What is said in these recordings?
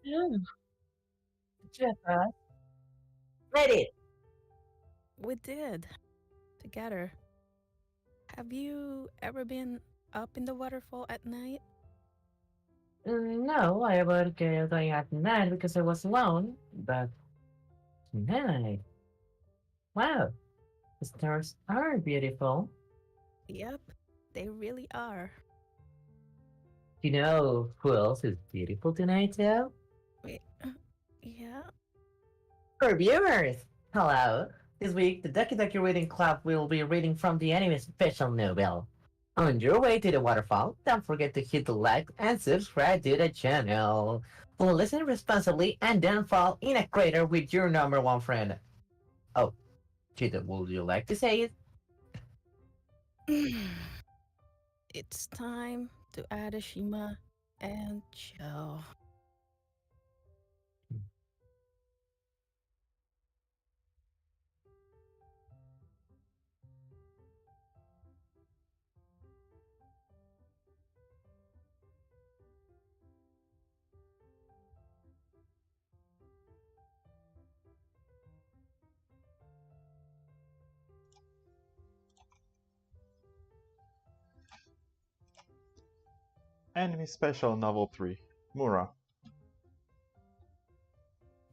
Yeah, Jeffa. Made it. We did. Together. Have you ever been up in the waterfall at night? No, I avoided going at night because I was alone, but tonight, wow, the stars are beautiful. Yep, they really are. You know who else is beautiful tonight, though? Wait, yeah? For viewers! Hello! This week, the Doki Doki Reading Club will be reading from the anime special novel. On your way to the waterfall, don't forget to hit the like and subscribe to the channel. Listen responsibly and don't fall in a crater with your number one friend. Oh, Chito, would you like to say it? It's time to add a Shima and Joe. Anime Special Novel 3 Mura.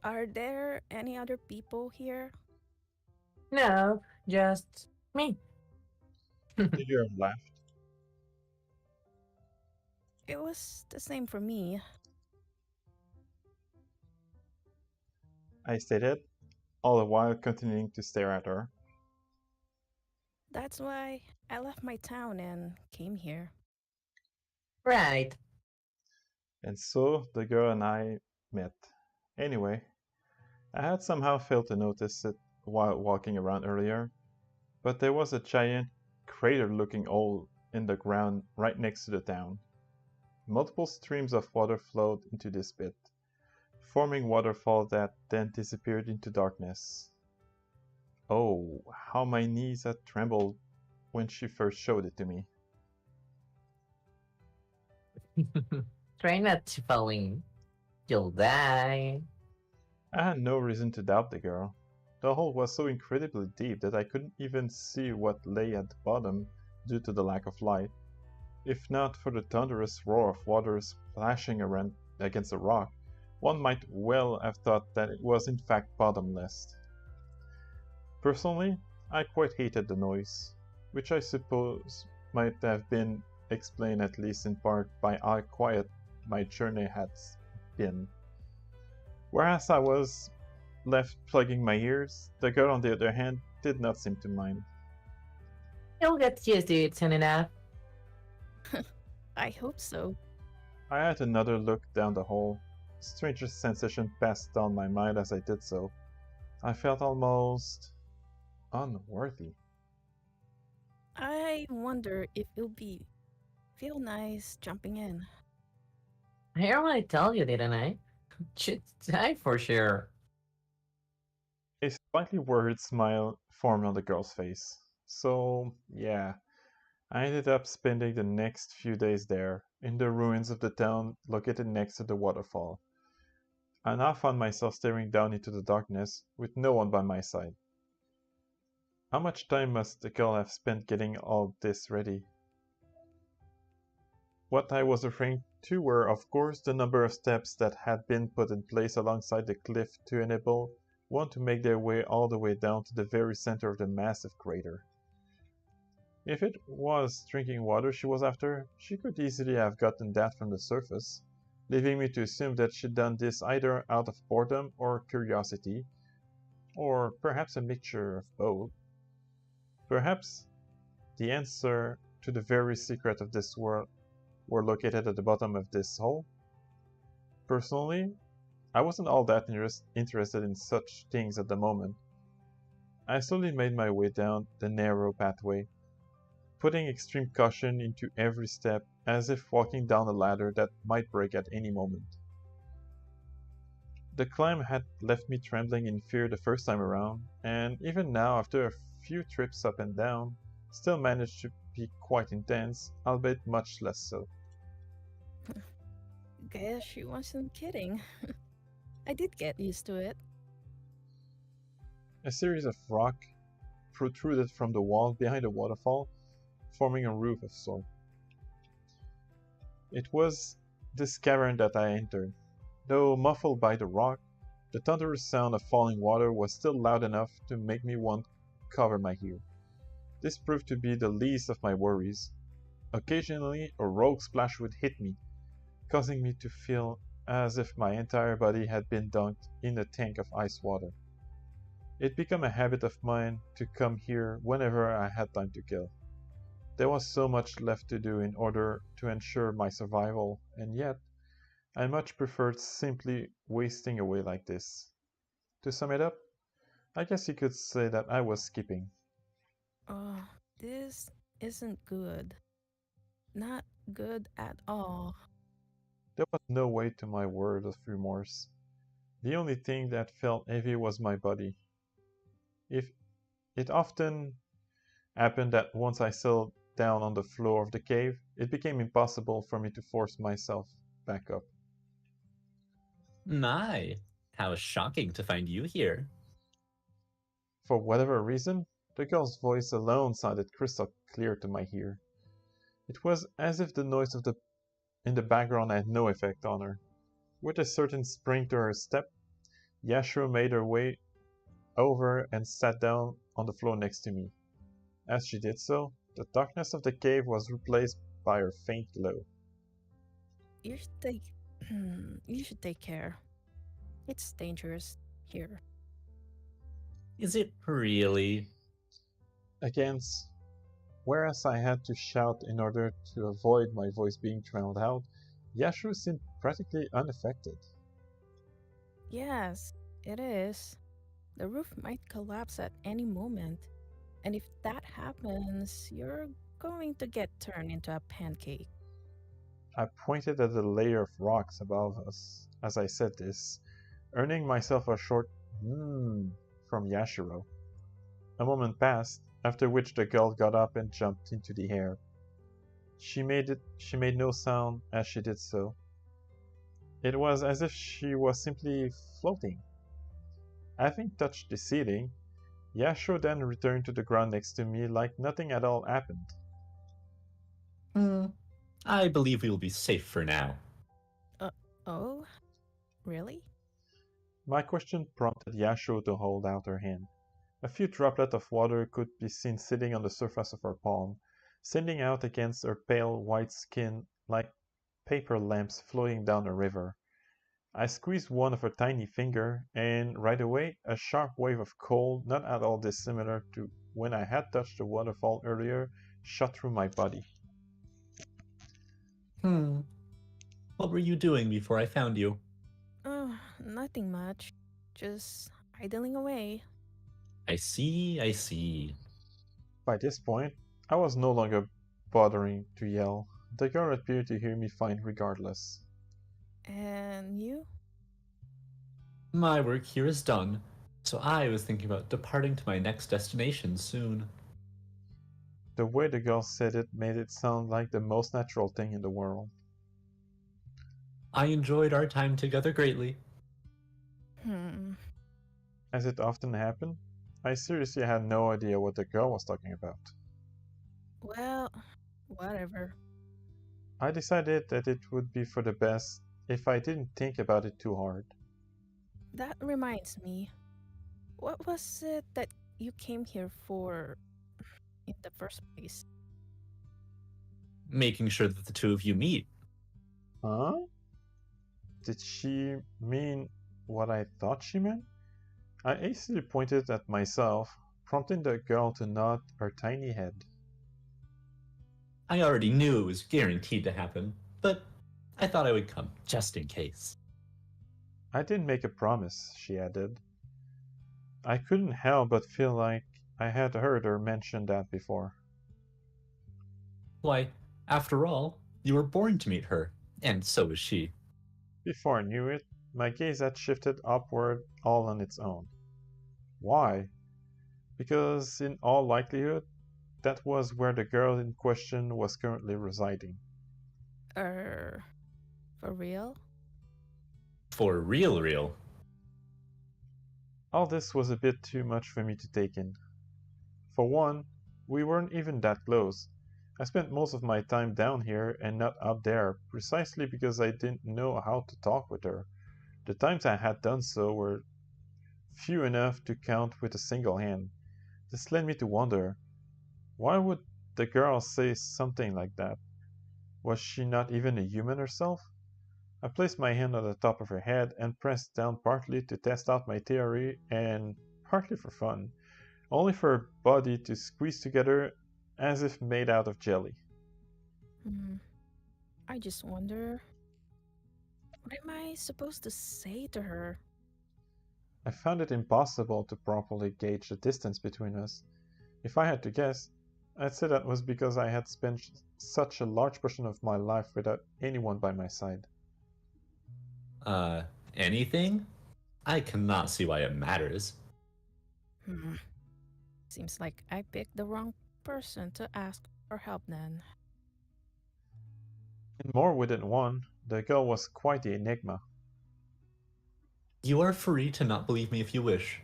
Are there any other people here? No, just me. The girl laughed. It was the same for me. I stated, all the while continuing to stare at her. That's why I left my town and came here. Right. And so the girl and I met. Anyway, I had somehow failed to notice it while walking around earlier, but there was a giant crater-looking hole in the ground right next to the town. Multiple streams of water flowed into this pit, forming waterfall that then disappeared into darkness. Oh, how my knees had trembled when she first showed it to me. Try not to fall in. You'll die. I had no reason to doubt the girl. The hole was so incredibly deep that I couldn't even see what lay at the bottom due to the lack of light. If not for the thunderous roar of water splashing around against the rock, one might well have thought that it was in fact bottomless. Personally, I quite hated the noise, which I suppose might have been explained at least in part by how quiet my journey had been. Whereas I was left plugging my ears, the girl on the other hand did not seem to mind. You'll get used to it soon enough. I hope so. I had another look down the hole. A strange sensation passed down my mind as I did so. I felt almost unworthy. I wonder if it'll feel nice jumping in. I already told you, didn't I? Should die for sure. A slightly worried smile formed on the girl's face. So, yeah, I ended up spending the next few days there, in the ruins of the town located next to the waterfall. I now found myself staring down into the darkness, with no one by my side. How much time must the girl have spent getting all this ready? What I was referring to were, of course, the number of steps that had been put in place alongside the cliff to enable one to make their way all the way down to the very center of the massive crater. If it was drinking water she was after, she could easily have gotten that from the surface, leaving me to assume that she'd done this either out of boredom or curiosity, or perhaps a mixture of both. Perhaps the answer to the very secret of this world were located at the bottom of this hole. Personally, I wasn't all that interested in such things at the moment. I slowly made my way down the narrow pathway, putting extreme caution into every step as if walking down a ladder that might break at any moment. The climb had left me trembling in fear the first time around, and even now, after a few trips up and down, still managed to be quite intense, albeit much less so. Guess she wasn't kidding. I did get used to it. A series of rock protruded from the wall behind the waterfall, forming a roof of sorts. It was this cavern that I entered. Though muffled by the rock, the thunderous sound of falling water was still loud enough to make me want to cover my ear. This proved to be the least of my worries. Occasionally, a rogue splash would hit me, causing me to feel as if my entire body had been dunked in a tank of ice water. It became a habit of mine to come here whenever I had time to kill. There was so much left to do in order to ensure my survival, and yet, I much preferred simply wasting away like this. To sum it up, I guess you could say that I was skipping. Oh, this isn't good. Not good at all. There was no weight to my word of remorse. The only thing that felt heavy was my body. If it often happened that once I settled down on the floor of the cave, it became impossible for me to force myself back up. My, how shocking to find you here. For whatever reason, the girl's voice alone sounded crystal clear to my ear. It was as if the noise in the background had no effect on her. With a certain spring to her step, Yashiro made her way over and sat down on the floor next to me. As she did so, the darkness of the cave was replaced by her faint glow. You should take you should take care. It's dangerous here. Is it really? Against, whereas I had to shout in order to avoid my voice being drowned out, Yashiro seemed practically unaffected. Yes, it is. The roof might collapse at any moment. And if that happens, you're going to get turned into a pancake. I pointed at the layer of rocks above us as I said this, earning myself a short from Yashiro. A moment passed, after which the girl got up and jumped into the air. She made no sound as she did so. It was as if she was simply floating. Having touched the ceiling, Yashiro then returned to the ground next to me like nothing at all happened. I believe we will be safe for now. Oh? Really? My question prompted Yashiro to hold out her hand. A few droplets of water could be seen sitting on the surface of her palm, sending out against her pale white skin like paper lamps floating down a river. I squeezed one of her tiny finger, and right away a sharp wave of cold, not at all dissimilar to when I had touched the waterfall earlier, shot through my body. What were you doing before I found you? Oh, nothing much. Just idling away. I see. By this point, I was no longer bothering to yell. The girl appeared to hear me fine regardless. And you? My work here is done, so I was thinking about departing to my next destination soon. The way the girl said it made it sound like the most natural thing in the world. I enjoyed our time together greatly. As it often happened, I seriously had no idea what the girl was talking about. Well, whatever. I decided that it would be for the best if I didn't think about it too hard. That reminds me. What was it that you came here for in the first place? Making sure that the two of you meet. Huh? Did she mean what I thought she meant? I hastily pointed at myself, prompting the girl to nod her tiny head. I already knew it was guaranteed to happen, but I thought I would come just in case. I didn't make a promise, she added. I couldn't help but feel like I had heard her mention that before. Why, after all, you were born to meet her, and so was she. Before I knew it, my gaze had shifted upward all on its own. Why? Because in all likelihood, that was where the girl in question was currently residing. For real? For real. All this was a bit too much for me to take in. For one, we weren't even that close. I spent most of my time down here and not up there, precisely because I didn't know how to talk with her. The times I had done so were few enough to count with a single hand. This led me to wonder, why would the girl say something like that? Was she not even a human herself? I placed my hand on the top of her head and pressed down partly to test out my theory and partly for fun, only for her body to squeeze together as if made out of jelly. I just wonder, what am I supposed to say to her? I found it impossible to properly gauge the distance between us. If I had to guess, I'd say that was because I had spent such a large portion of my life without anyone by my side. Anything? I cannot see why it matters. Seems like I picked the wrong person to ask for help then. In more ways than one, the girl was quite the enigma. You are free to not believe me if you wish,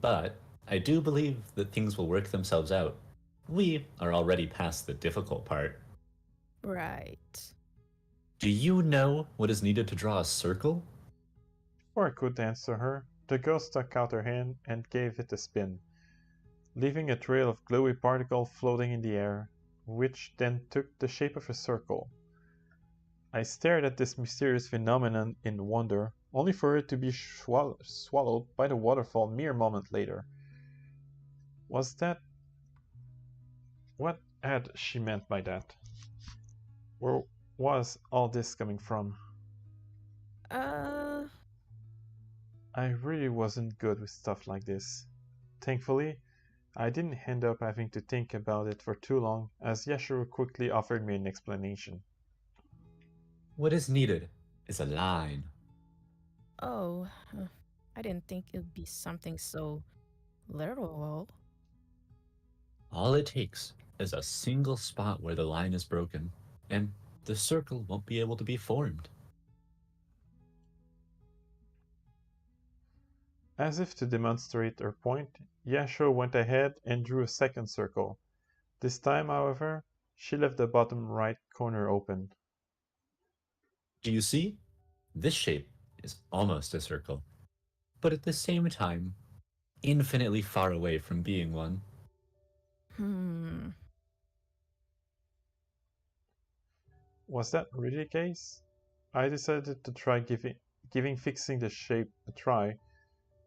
but I do believe that things will work themselves out. We are already past the difficult part. Right. Do you know what is needed to draw a circle? Before I could answer her, the girl stuck out her hand and gave it a spin, leaving a trail of glowy particles floating in the air, which then took the shape of a circle. I stared at this mysterious phenomenon in wonder, only for it to be swallowed by the waterfall mere moment later. Was that... What had she meant by that? Where was all this coming from? I really wasn't good with stuff like this. Thankfully, I didn't end up having to think about it for too long, as Yashiro quickly offered me an explanation. What is needed is a line. Oh, I didn't think it'd be something so literal. All it takes is a single spot where the line is broken, and the circle won't be able to be formed. As if to demonstrate her point, Yashiro went ahead and drew a second circle. This time, however, she left the bottom right corner open. Do you see? This shape is almost a circle, but at the same time, infinitely far away from being one. Was that really the case? I decided to try giving fixing the shape a try,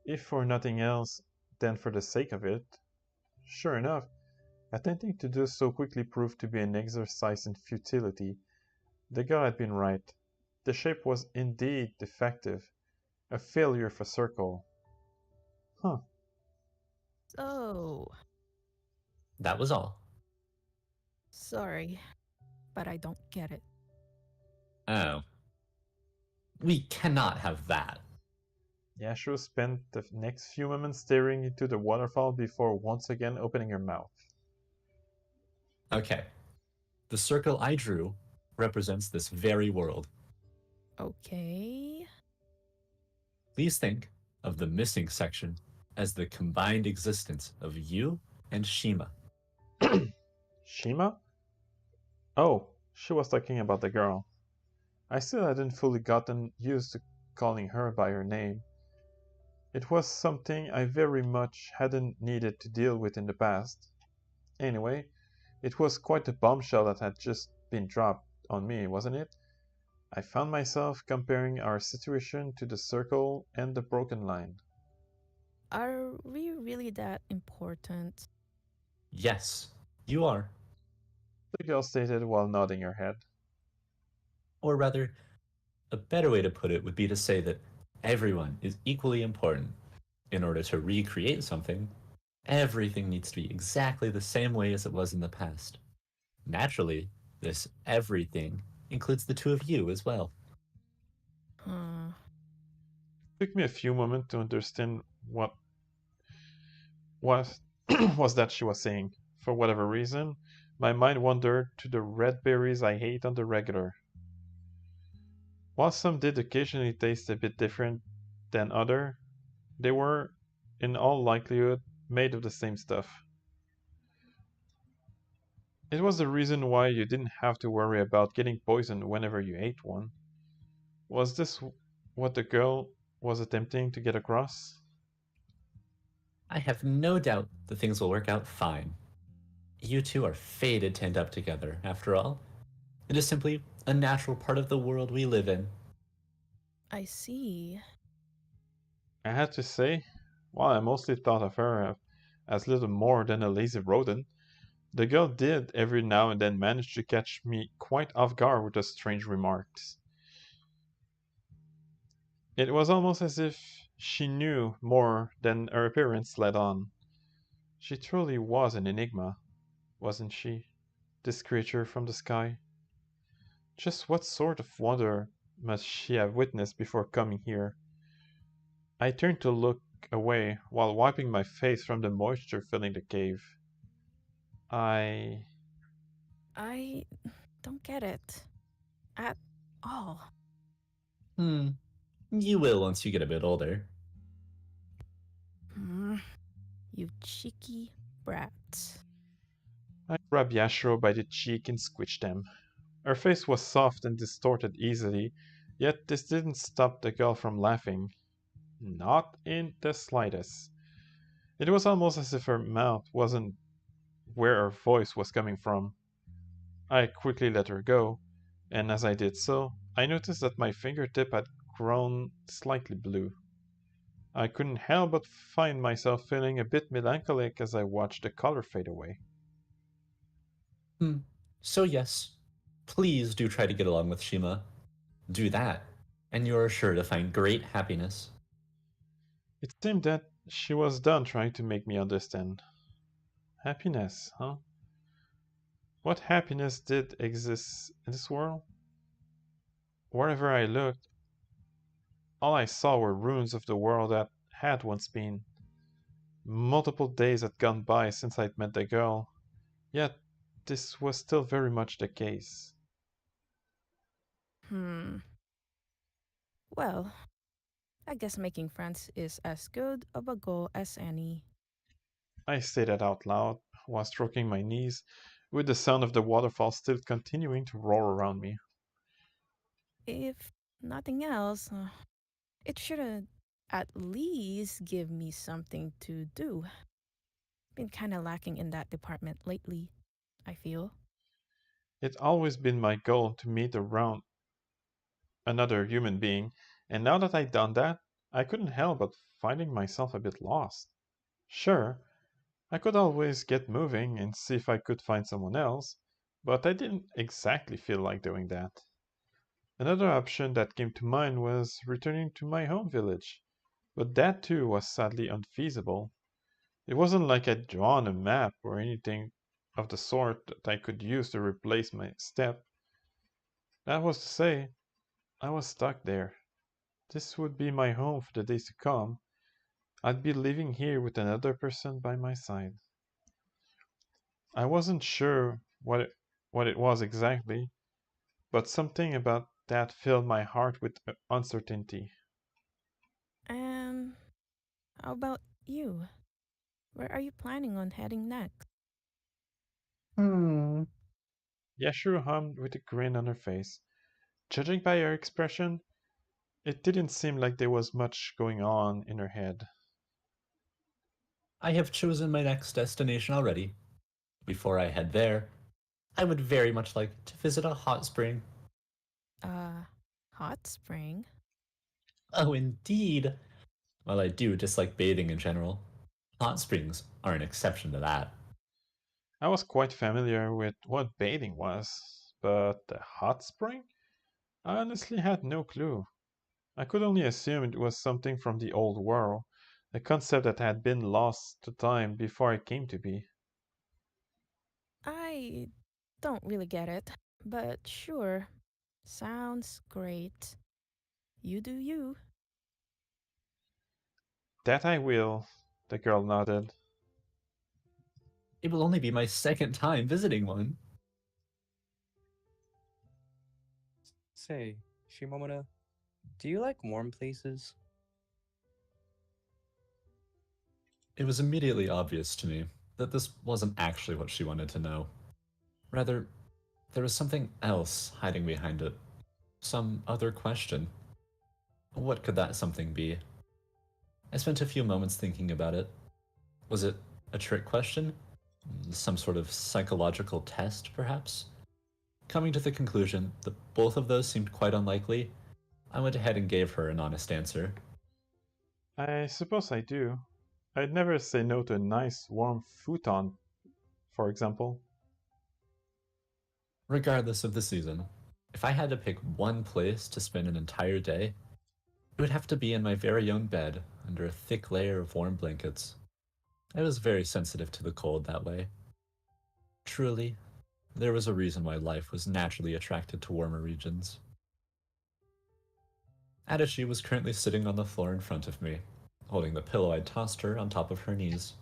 if for nothing else than for the sake of it. Sure enough, attempting to do so quickly proved to be an exercise in futility. The girl had been right. The shape was indeed defective, a failure of a circle. Huh. So, That was all. sorry, but I don't get it. Oh. We cannot have that. Yashiro spent the next few moments staring into the waterfall before once again opening her mouth. Okay. The circle I drew represents this very world. Okay. Please think of the missing section as the combined existence of you and Shima. Shima? Oh, she was talking about the girl. I still hadn't fully gotten used to calling her by her name. It was something I very much hadn't needed to deal with in the past. Anyway, it was quite a bombshell that had just been dropped on me, wasn't it? I found myself comparing our situation to the circle and the broken line. Are we really that important? Yes, you are. The girl stated while nodding her head. Or rather, a better way to put it would be to say that everyone is equally important. In order to recreate something, everything needs to be exactly the same way as it was in the past. Naturally, this everything includes the two of you as well. It took me a few moments to understand what was that she was saying. For whatever reason, my mind wandered to the red berries I ate on the regular. While some did occasionally taste a bit different than other, they were in all likelihood, made of the same stuff. It was the reason why you didn't have to worry about getting poisoned whenever you ate one. Was this what the girl was attempting to get across? I have no doubt that things will work out fine. You two are fated to end up together, after all. It is simply a natural part of the world we live in. I see. I had to say, while I mostly thought of her as little more than a lazy rodent, the girl did every now and then manage to catch me quite off guard with her strange remarks. It was almost as if she knew more than her appearance let on. She truly was an enigma, wasn't she? This creature from the sky. Just what sort of wonder must she have witnessed before coming here? I turned to look away while wiping my face from the moisture filling the cave. I I don't get it. At all. You will once you get a bit older. Hmm. You cheeky brats. I grabbed Yashiro by the cheek and squished them. Her face was soft and distorted easily, yet this didn't stop the girl from laughing. Not in the slightest. It was almost as if her mouth wasn't where her voice was coming from. I quickly let her go, and as I did so, I noticed that my fingertip had grown slightly blue. I couldn't help but find myself feeling a bit melancholic as I watched the color fade away. So yes, please do try to get along with Shima. Do that, and you are sure to find great happiness. It seemed that she was done trying to make me understand. Happiness, huh? What happiness did exist in this world? Wherever I looked, all I saw were ruins of the world that had once been. Multiple days had gone by since I'd met the girl, yet this was still very much the case. Well, I guess making friends is as good of a goal as any. I stated out loud while stroking my knees, with the sound of the waterfall still continuing to roar around me. If nothing else, it should at least give me something to do. Been kinda lacking in that department lately, I feel. It's always been my goal to meet around another human being, and now that I'd done that, I couldn't help but finding myself a bit lost. Sure, I could always get moving and see if I could find someone else, but I didn't exactly feel like doing that. Another option that came to mind was returning to my home village, but that too was sadly unfeasible. It wasn't like I'd drawn a map or anything of the sort that I could use to replace my step. That was to say, I was stuck there. This would be my home for the days to come. I'd be living here with another person by my side. I wasn't sure what it was exactly, but something about that filled my heart with uncertainty. And how about you? Where are you planning on heading next? Hmm. Yashiro hummed with a grin on her face. Judging by her expression, it didn't seem like there was much going on in her head. I have chosen my next destination already. Before I head there, I would very much like to visit a hot spring. Uh, hot spring? Oh, indeed. While I do dislike bathing in general, hot springs are an exception to that. I was quite familiar with what bathing was, but the hot spring? I honestly had no clue. I could only assume it was something from the old world, a concept that had been lost to time before it came to be. I don't really get it, but sure. Sounds great. You do you. That I will, the girl nodded. It will only be my second time visiting one. Say, Shimamura, do you like warm places? It was immediately obvious to me that this wasn't actually what she wanted to know. Rather, there was something else hiding behind it. Some other question. What could that something be? I spent a few moments thinking about it. Was it a trick question? Some sort of psychological test, perhaps? Coming to the conclusion that both of those seemed quite unlikely, I went ahead and gave her an honest answer. I suppose I do. I'd never say no to a nice warm futon, for example. Regardless of the season, if I had to pick one place to spend an entire day, it would have to be in my very own bed under a thick layer of warm blankets. I was very sensitive to the cold that way. Truly, there was a reason why life was naturally attracted to warmer regions. Adachi was currently sitting on the floor in front of me, holding the pillow I'd tossed her on top of her knees.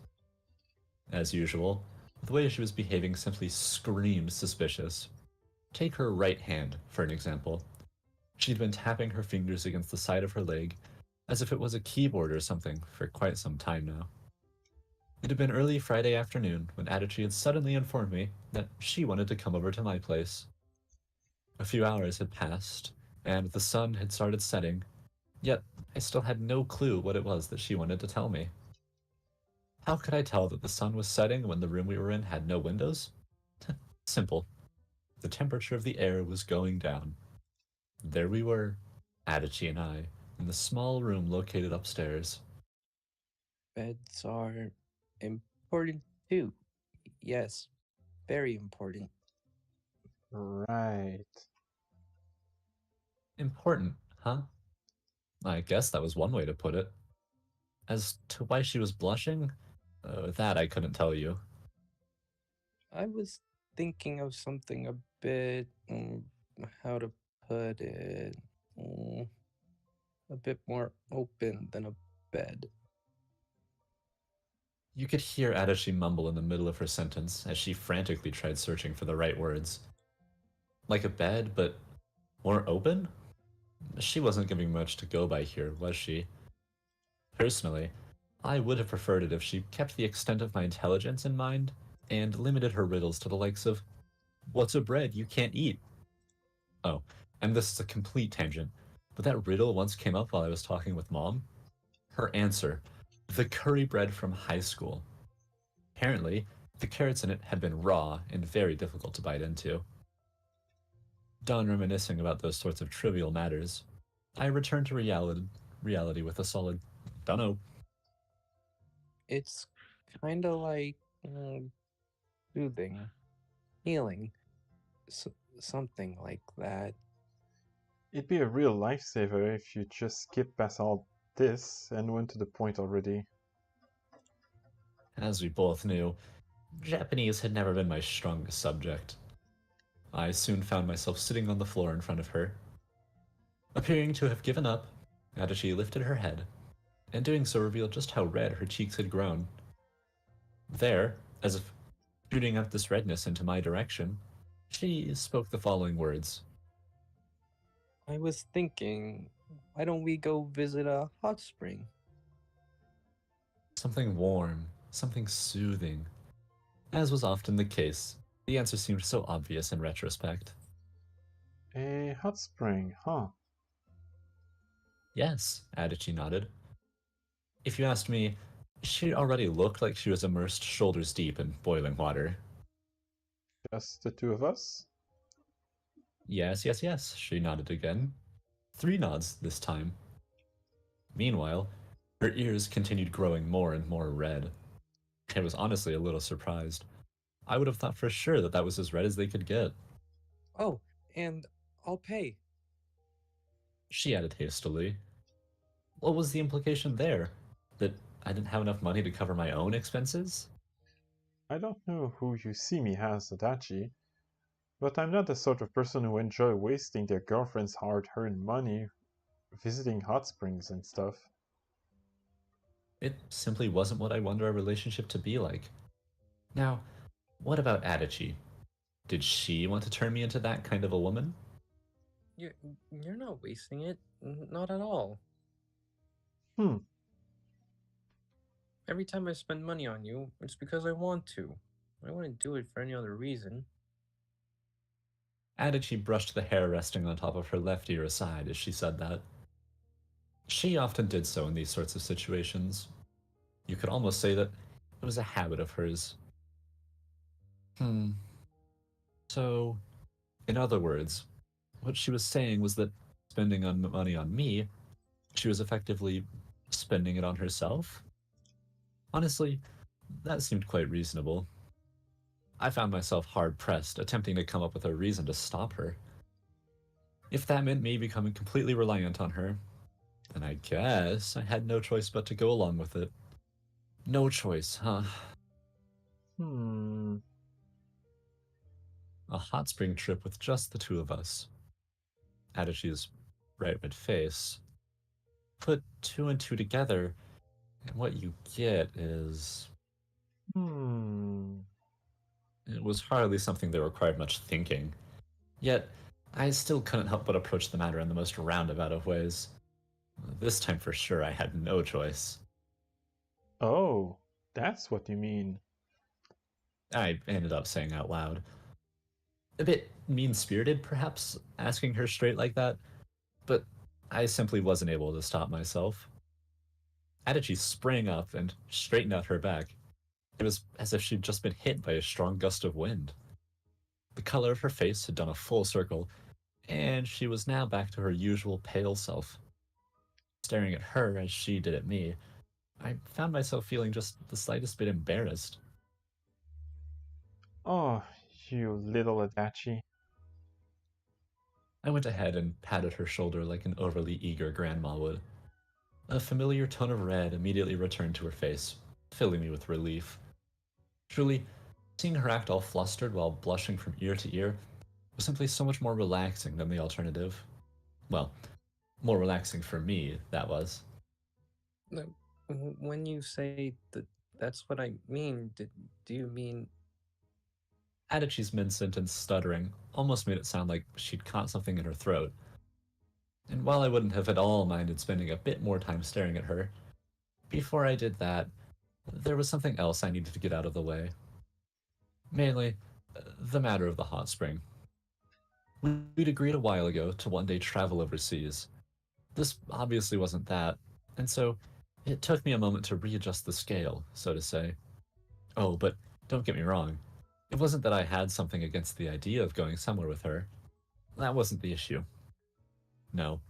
As usual, the way she was behaving simply screamed suspicious. Take her right hand, for an example. She'd been tapping her fingers against the side of her leg, as if it was a keyboard or something, for quite some time now. It had been early Friday afternoon when Adachi had suddenly informed me that she wanted to come over to my place. A few hours had passed, and the sun had started setting, yet I still had no clue what it was that she wanted to tell me. How could I tell that the sun was setting when the room we were in had no windows? Simple. The temperature of the air was going down. There we were, Adachi and I, in the small room located upstairs. Beds are important too. Yes, very important. Right. Important, huh? I guess that was one way to put it. As to why she was blushing, that I couldn't tell you. I was thinking of something a bit, how to put it, a bit more open than a bed. You could hear Adachi mumble in the middle of her sentence as she frantically tried searching for the right words. Like a bed, but more open? She wasn't giving much to go by here, was she? Personally, I would have preferred it if she kept the extent of my intelligence in mind and limited her riddles to the likes of, "What's a bread you can't eat?" Oh, and this is a complete tangent, but that riddle once came up while I was talking with Mom. Her answer, the curry bread from high school. Apparently, the carrots in it had been raw and very difficult to bite into. Done reminiscing about those sorts of trivial matters, I returned to reality with a solid dunno. It's kind of like soothing, healing, something like that. It'd be a real lifesaver if you just skipped past all this and went to the point already. As we both knew, Japanese had never been my strongest subject. I soon found myself sitting on the floor in front of her. Appearing to have given up, Adachi lifted her head, and doing so revealed just how red her cheeks had grown. There, as if shooting out this redness into my direction, she spoke the following words. I was thinking, why don't we go visit a hot spring? Something warm, something soothing. As was often the case, the answer seemed so obvious in retrospect. A hot spring, huh? Yes, Adachi nodded. If you asked me, she already looked like she was immersed shoulders deep in boiling water. Just the two of us? Yes, yes, yes, she nodded again. 3 nods this time. Meanwhile, her ears continued growing more and more red. I was honestly a little surprised. I would have thought for sure that that was as red as they could get. Oh, and I'll pay. She added hastily. What was the implication there? That I didn't have enough money to cover my own expenses? I don't know who you see me as, Adachi, but I'm not the sort of person who enjoy wasting their girlfriend's hard-earned money visiting hot springs and stuff. It simply wasn't what I wanted our relationship to be like. Now, what about Adachi? Did she want to turn me into that kind of a woman? You're not wasting it. Not at all. Hmm. Every time I spend money on you, it's because I want to. I wouldn't do it for any other reason. Adachi brushed the hair resting on top of her left ear aside as she said that. She often did so in these sorts of situations. You could almost say that it was a habit of hers. So, in other words, what she was saying was that spending money on me, she was effectively spending it on herself? Honestly, that seemed quite reasonable. I found myself hard-pressed, attempting to come up with a reason to stop her. If that meant me becoming completely reliant on her, then I guess I had no choice but to go along with it. No choice, huh? A hot spring trip with just the two of us. Adachi's bright red face. Put two and two together, and what you get is... It was hardly something that required much thinking. Yet, I still couldn't help but approach the matter in the most roundabout of ways. This time for sure I had no choice. Oh, that's what you mean. I ended up saying out loud. A bit mean-spirited, perhaps, asking her straight like that, but I simply wasn't able to stop myself. Adachi sprang up and straightened out her back. It was as if she'd just been hit by a strong gust of wind. The color of her face had done a full circle, and she was now back to her usual pale self. Staring at her as she did at me, I found myself feeling just the slightest bit embarrassed. Oh, you little Adachi. I went ahead and patted her shoulder like an overly eager grandma would. A familiar tone of red immediately returned to her face, filling me with relief. Truly, seeing her act all flustered while blushing from ear to ear was simply so much more relaxing than the alternative. Well, more relaxing for me, that was. When you say that that's what I mean, do you mean... Adachi's mid-sentence stuttering almost made it sound like she'd caught something in her throat. And while I wouldn't have at all minded spending a bit more time staring at her, before I did that, there was something else I needed to get out of the way. Mainly, the matter of the hot spring. We'd agreed a while ago to one day travel overseas. This obviously wasn't that, and so it took me a moment to readjust the scale, so to say. Oh, but don't get me wrong. It wasn't that I had something against the idea of going somewhere with her. That wasn't the issue. No.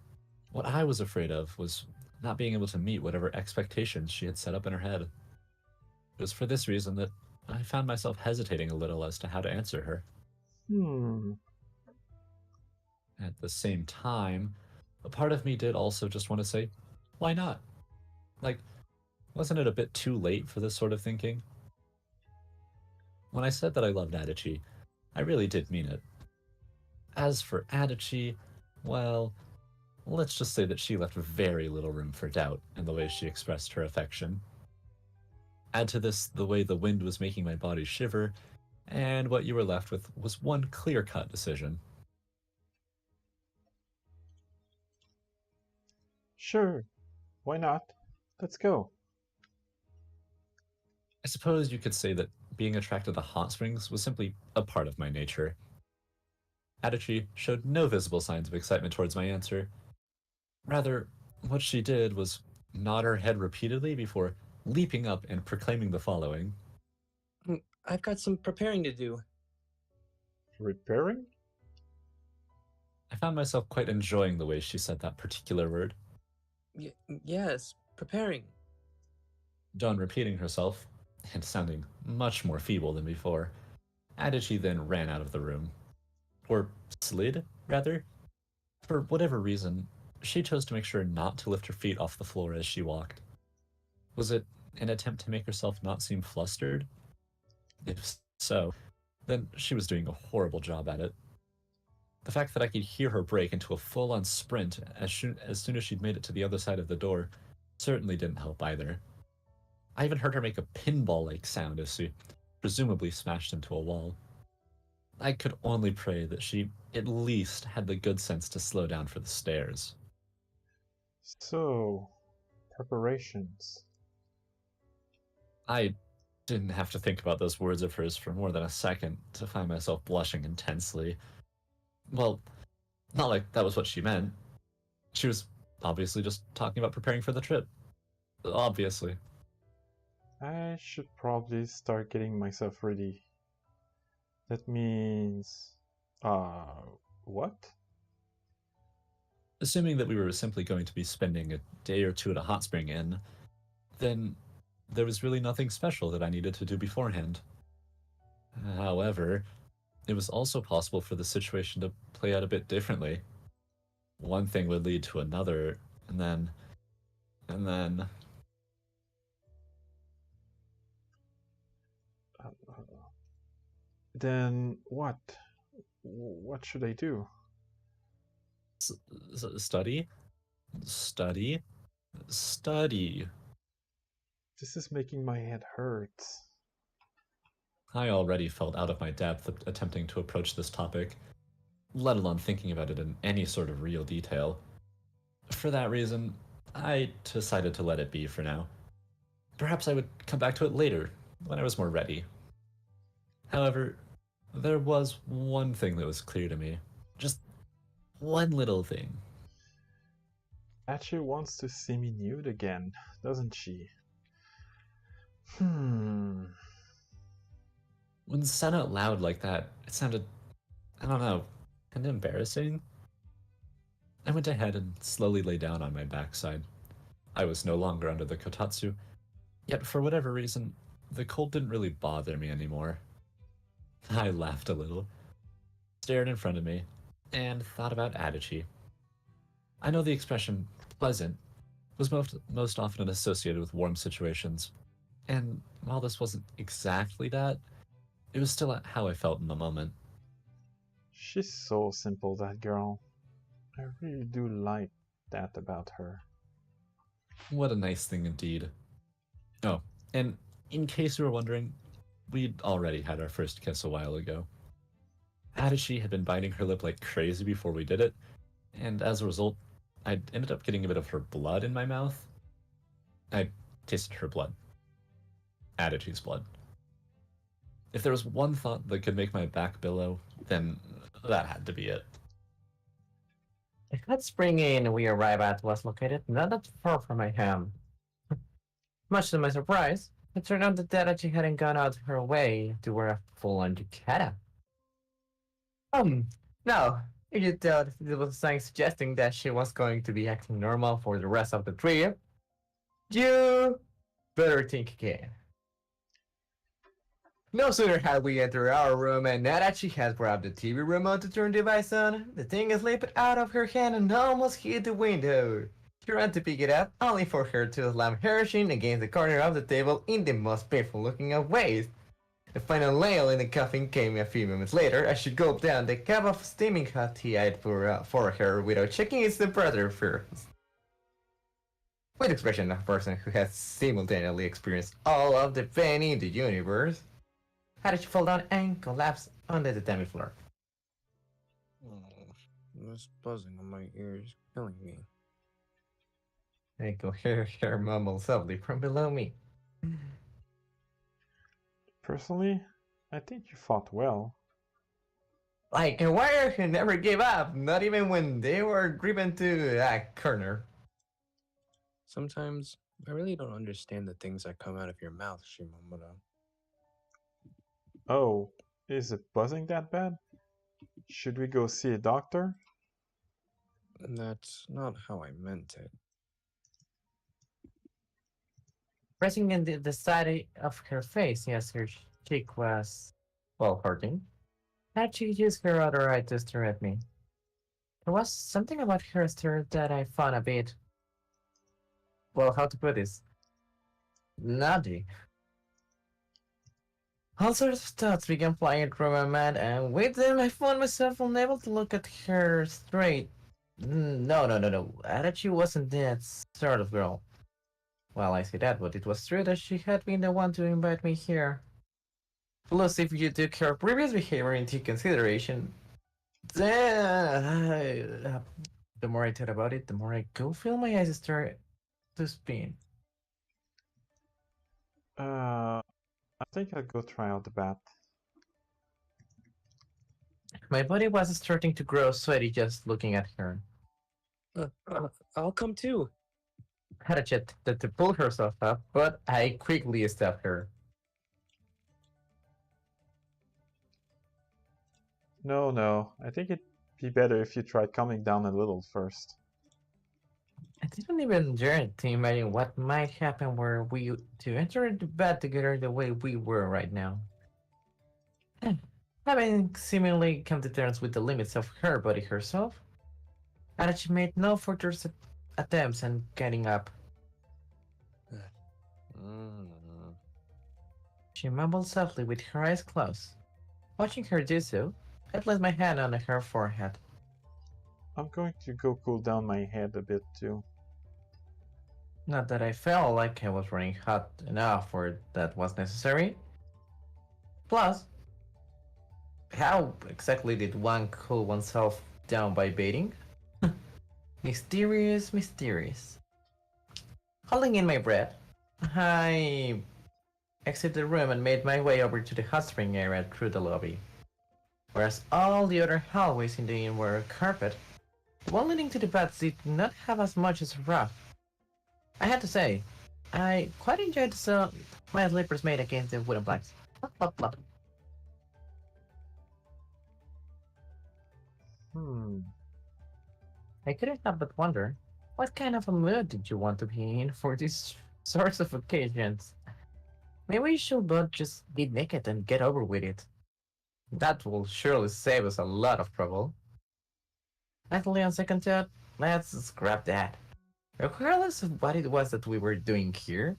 What I was afraid of was not being able to meet whatever expectations she had set up in her head. It was for this reason that I found myself hesitating a little as to how to answer her. At the same time, a part of me did also just want to say, why not? Like, wasn't it a bit too late for this sort of thinking? When I said that I loved Adachi, I really did mean it. As for Adachi, well, let's just say that she left very little room for doubt in the way she expressed her affection. Add to this the way the wind was making my body shiver, and what you were left with was one clear-cut decision. Sure, why not? Let's go. I suppose you could say that being attracted to hot springs was simply a part of my nature. Adachi showed no visible signs of excitement towards my answer. Rather, what she did was nod her head repeatedly before leaping up and proclaiming the following. I've got some preparing to do. Repairing? I found myself quite enjoying the way she said that particular word. Yes, preparing. Done repeating herself, and sounding much more feeble than before, Adachi then ran out of the room. Or slid, rather. For whatever reason, she chose to make sure not to lift her feet off the floor as she walked. Was it an attempt to make herself not seem flustered? If so, then she was doing a horrible job at it. The fact that I could hear her break into a full-on sprint as soon as she'd made it to the other side of the door certainly didn't help either. I even heard her make a pinball-like sound as she presumably smashed into a wall. I could only pray that she at least had the good sense to slow down for the stairs. So, preparations. I didn't have to think about those words of hers for more than a second to find myself blushing intensely. Well, not like that was what she meant. She was obviously just talking about preparing for the trip. Obviously. I should probably start getting myself ready. That means... what? Assuming that we were simply going to be spending a day or two at a hot spring inn, then there was really nothing special that I needed to do beforehand. However, it was also possible for the situation to play out a bit differently. One thing would lead to another, and then... Then what? What should I do? Study? Study? Study. This is making my head hurt. I already felt out of my depth attempting to approach this topic, let alone thinking about it in any sort of real detail. For that reason, I decided to let it be for now. Perhaps I would come back to it later, when I was more ready. However, there was one thing that was clear to me. Just one little thing. Achi wants to see me nude again, doesn't she? When said out loud like that, it sounded, I don't know, kind of embarrassing. I went ahead and slowly lay down on my backside. I was no longer under the kotatsu, yet for whatever reason, the cold didn't really bother me anymore. I laughed a little, stared in front of me, and thought about Adachi. I know the expression pleasant was most often associated with warm situations, and while this wasn't exactly that, it was still how I felt in the moment. She's so simple, that girl. I really do like that about her. What a nice thing indeed. Oh, and in case you were wondering, we'd already had our first kiss a while ago. Adachi had been biting her lip like crazy before we did it, and as a result, I ended up getting a bit of her blood in my mouth. I tasted her blood. Adachi's blood. If there was one thought that could make my back billow, then that had to be it. The hot spring inn we arrived at was located not that far from my home. Much to my surprise, it turned out that Adachi hadn't gone out her way to wear a full-on yukata. No, if you thought it was a sign suggesting that she was going to be acting normal for the rest of the trip, you better think again. No sooner had we entered our room and Adachi had grabbed the TV remote to turn the device on, the thing slipped out of her hand and almost hit the window. She ran to pick it up, only for her to slam her shin against the corner of the table in the most painful looking of ways. The final nail in the coffin came a few moments later as she gulped down the cup of steaming hot tea I had for her without checking its temperature first. With the expression of a person who has simultaneously experienced all of the pain in the universe, Adachi fell down and collapsed onto the demi floor. This buzzing on my ears is killing me. I could hear her mumble softly from below me. Personally, I think you fought well. Like a warrior who never gave up, not even when they were driven to a corner. Sometimes I really don't understand the things that come out of your mouth, Shimamura. Oh, is it buzzing that bad? Should we go see a doctor? That's not how I meant it. Pressing in the side of her face, yes, her cheek was, well, hurting. Adachi used her other eye to stare at me. There was something about her stare that I found a bit, well, how to put this, naughty. All sorts of thoughts began flying through my mind, and with them I found myself unable to look at her straight. No. Adachi wasn't that sort of girl. Well, I say that, but it was true that she had been the one to invite me here. Plus, if you took her previous behavior into consideration, then the more I thought about it, the more I could feel my eyes start to spin. I think I'll go try out the bat. My body was starting to grow sweaty just looking at her. I'll come too. Adachi attempted to pull herself up, but I quickly stopped her. No, I think it'd be better if you tried calming down a little first. I didn't even dare to imagine what might happen were we to enter the bed together the way we were right now. Having seemingly come to terms with the limits of her body herself, Adachi made no further attempts at getting up. She mumbled softly with her eyes closed. Watching her do so, I placed my hand on her forehead. I'm going to go cool down my head a bit too. Not that I felt like I was running hot enough or that was necessary. Plus, how exactly did one cool oneself down by baiting? Mysterious. Holding in my breath, I exited the room and made my way over to the hot spring area through the lobby. Whereas all the other hallways in the inn were carpet, the one leading to the baths did not have as much as rough. I had to say, I quite enjoyed the sound my slippers made against the wooden planks. Plop, plop, plop. I couldn't help but wonder, what kind of a mood did you want to be in for these sorts of occasions? Maybe we should both just be naked and get over with it. That will surely save us a lot of trouble. Actually, on second thought, let's scrap that. Regardless of what it was that we were doing here,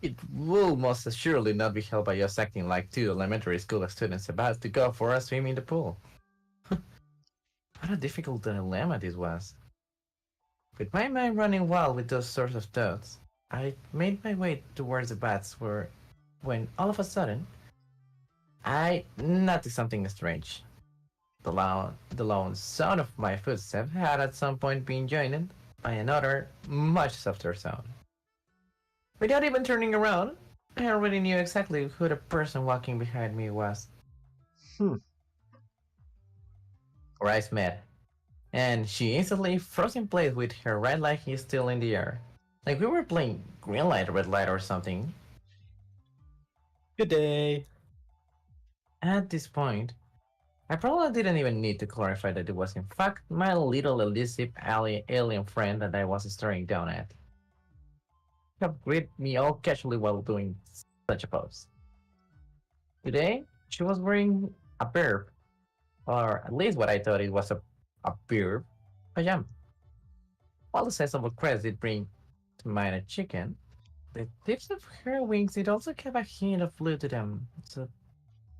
it will most assuredly not be helped by us acting like two elementary school students about to go for a swim in the pool. What a difficult dilemma this was. With my mind running wild with those sorts of thoughts, I made my way towards the baths when all of a sudden, I noticed something strange. The lone sound of my footsteps had at some point been joined by another, much softer sound. Without even turning around, I already knew exactly who the person walking behind me was. Our eyes met, and she instantly froze in place with her right leg still in the air. Like we were playing green light, red light or something. Good day. At this point, I probably didn't even need to clarify that it was in fact my little elusive alien friend that I was staring down at. She greeted me all casually while doing such a pose. Today, she was wearing a bear, or at least what I thought it was a bear pajama. While the size of a crest did bring to mind a chicken, the tips of her wings did also have a hint of blue to them, so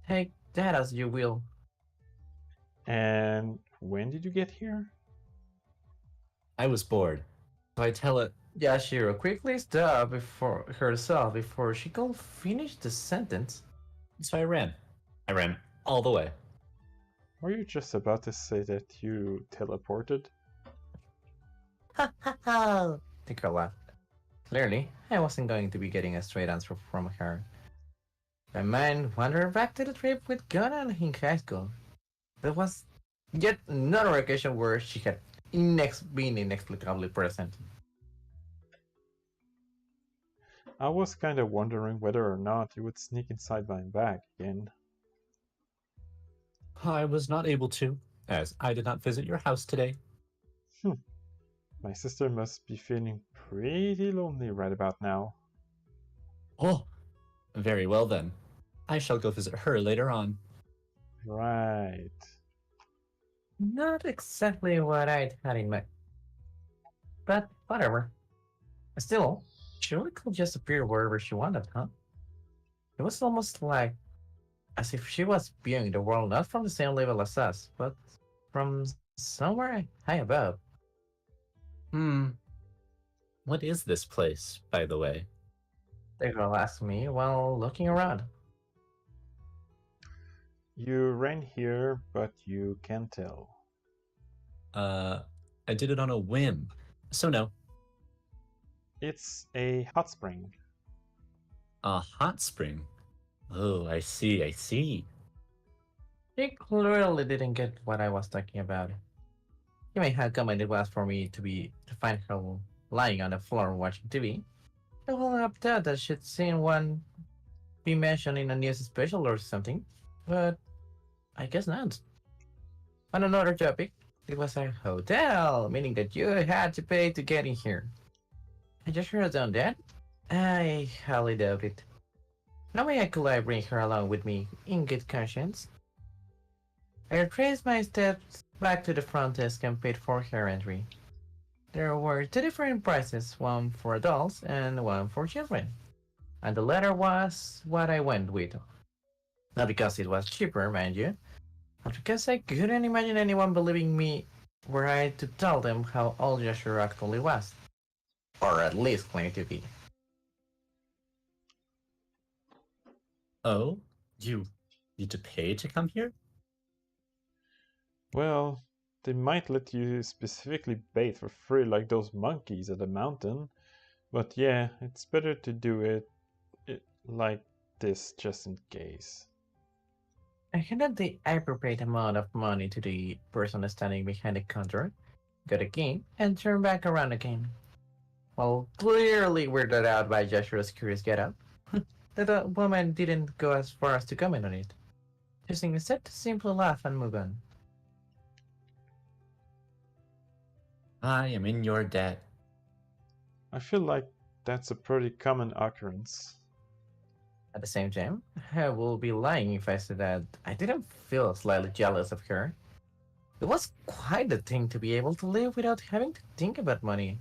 take that as you will. And when did you get here? I was bored, so I tell it. Yashiro quickly stopped herself before she could finish the sentence. So I ran. I ran all the way. Were you just about to say that you teleported? Ha ha ha! The girl laughed. Clearly, I wasn't going to be getting a straight answer from her. My mind wandered back to the trip with Gunnan in high school. There was yet another occasion where she had been inexplicably present. I was kind of wondering whether or not you would sneak inside my bag again. I was not able to, as I did not visit your house today. My sister must be feeling pretty lonely right about now. Oh, very well then. I shall go visit her later on. Right. Not exactly what I'd had in mind. But whatever. Still, she really could just appear wherever she wanted, huh? It was almost like as if she was viewing the world not from the same level as us, but from somewhere high above. What is this place, by the way? The girl asked me while looking around. You ran here, but you can't tell. I did it on a whim, so no. It's a hot spring. A hot spring. Oh, I see, I see. She clearly didn't get what I was talking about. He may have commented it was for me to find her lying on the floor watching TV. I will have thought that she'd seen one be mentioned in a news special or something, but I guess not. On another topic, it was a hotel, meaning that you had to pay to get in here. I just heard on that. I highly doubt it. No way could I bring her along with me in good conscience. I retraced my steps back to the front desk and paid for her entry. There were two different prices, one for adults and one for children. And the latter was what I went with. Not because it was cheaper, mind you, but because I couldn't imagine anyone believing me were I to tell them how old Yashiro actually was. Or at least claimed to be. Oh, you need to pay to come here? Well, they might let you specifically bathe for free like those monkeys at the mountain. But yeah, it's better to do it like this just in case. I handed the appropriate amount of money to the person standing behind the counter, got a key, and turned back around again. While clearly weirded out by Jashiro's curious getup, the woman didn't go as far as to comment on it, choosing instead to simply laugh and move on. I am in your debt. I feel like that's a pretty common occurrence. At the same time, I will be lying if I said that I didn't feel slightly jealous of her. It was quite a thing to be able to live without having to think about money.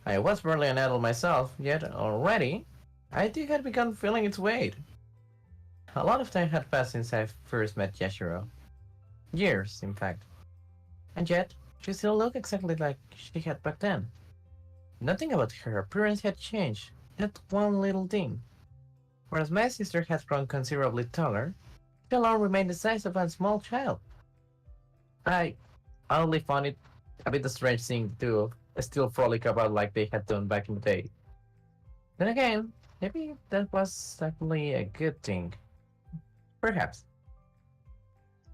I was barely an adult myself, yet already, I too had begun feeling its weight. A lot of time had passed since I first met Yashiro. Years, in fact. And yet, she still looked exactly like she had back then. Nothing about her appearance had changed, not one little thing. Whereas my sister had grown considerably taller, she alone remained the size of a small child. I only found it a bit strange seeing the two still frolic about like they had done back in the day. Then again, maybe that was actually a good thing. Perhaps.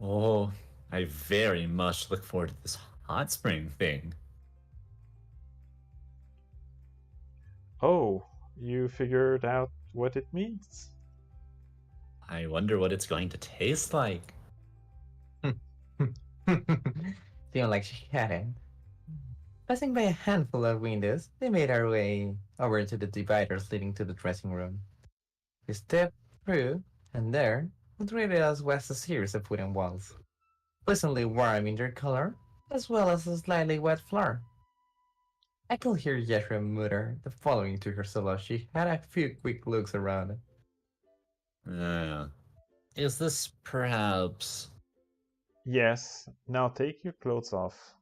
Oh, I very much look forward to this hot spring thing. Oh, you figured out what it means? I wonder what it's going to taste like. Seemed like she hadn't. Passing by a handful of windows, they made our way over to the dividers leading to the dressing room. We stepped through, and there, what greeted us was a series of wooden walls, pleasantly warm in their color, as well as a slightly wet floor. I could hear Yashiro mutter the following to herself as she had a few quick looks around. Is this perhaps... Yes, now take your clothes off.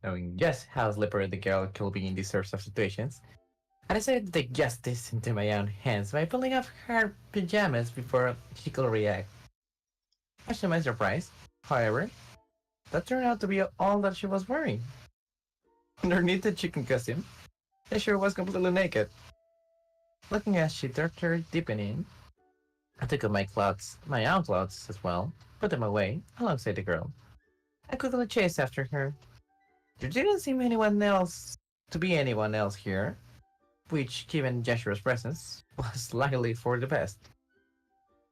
Knowing just how slippery the girl could be in these sorts of situations, I decided to take justice into my own hands by pulling off her pajamas before she could react. Much to my surprise, however, that turned out to be all that she was wearing. Underneath the chicken costume, Yashiro was completely naked. Looking as she turned her deepened in, I took off my own clothes as well, put them away alongside the girl. I quickly chased after her. There didn't seem to be anyone else here, which, given Jashiro's presence, was likely for the best.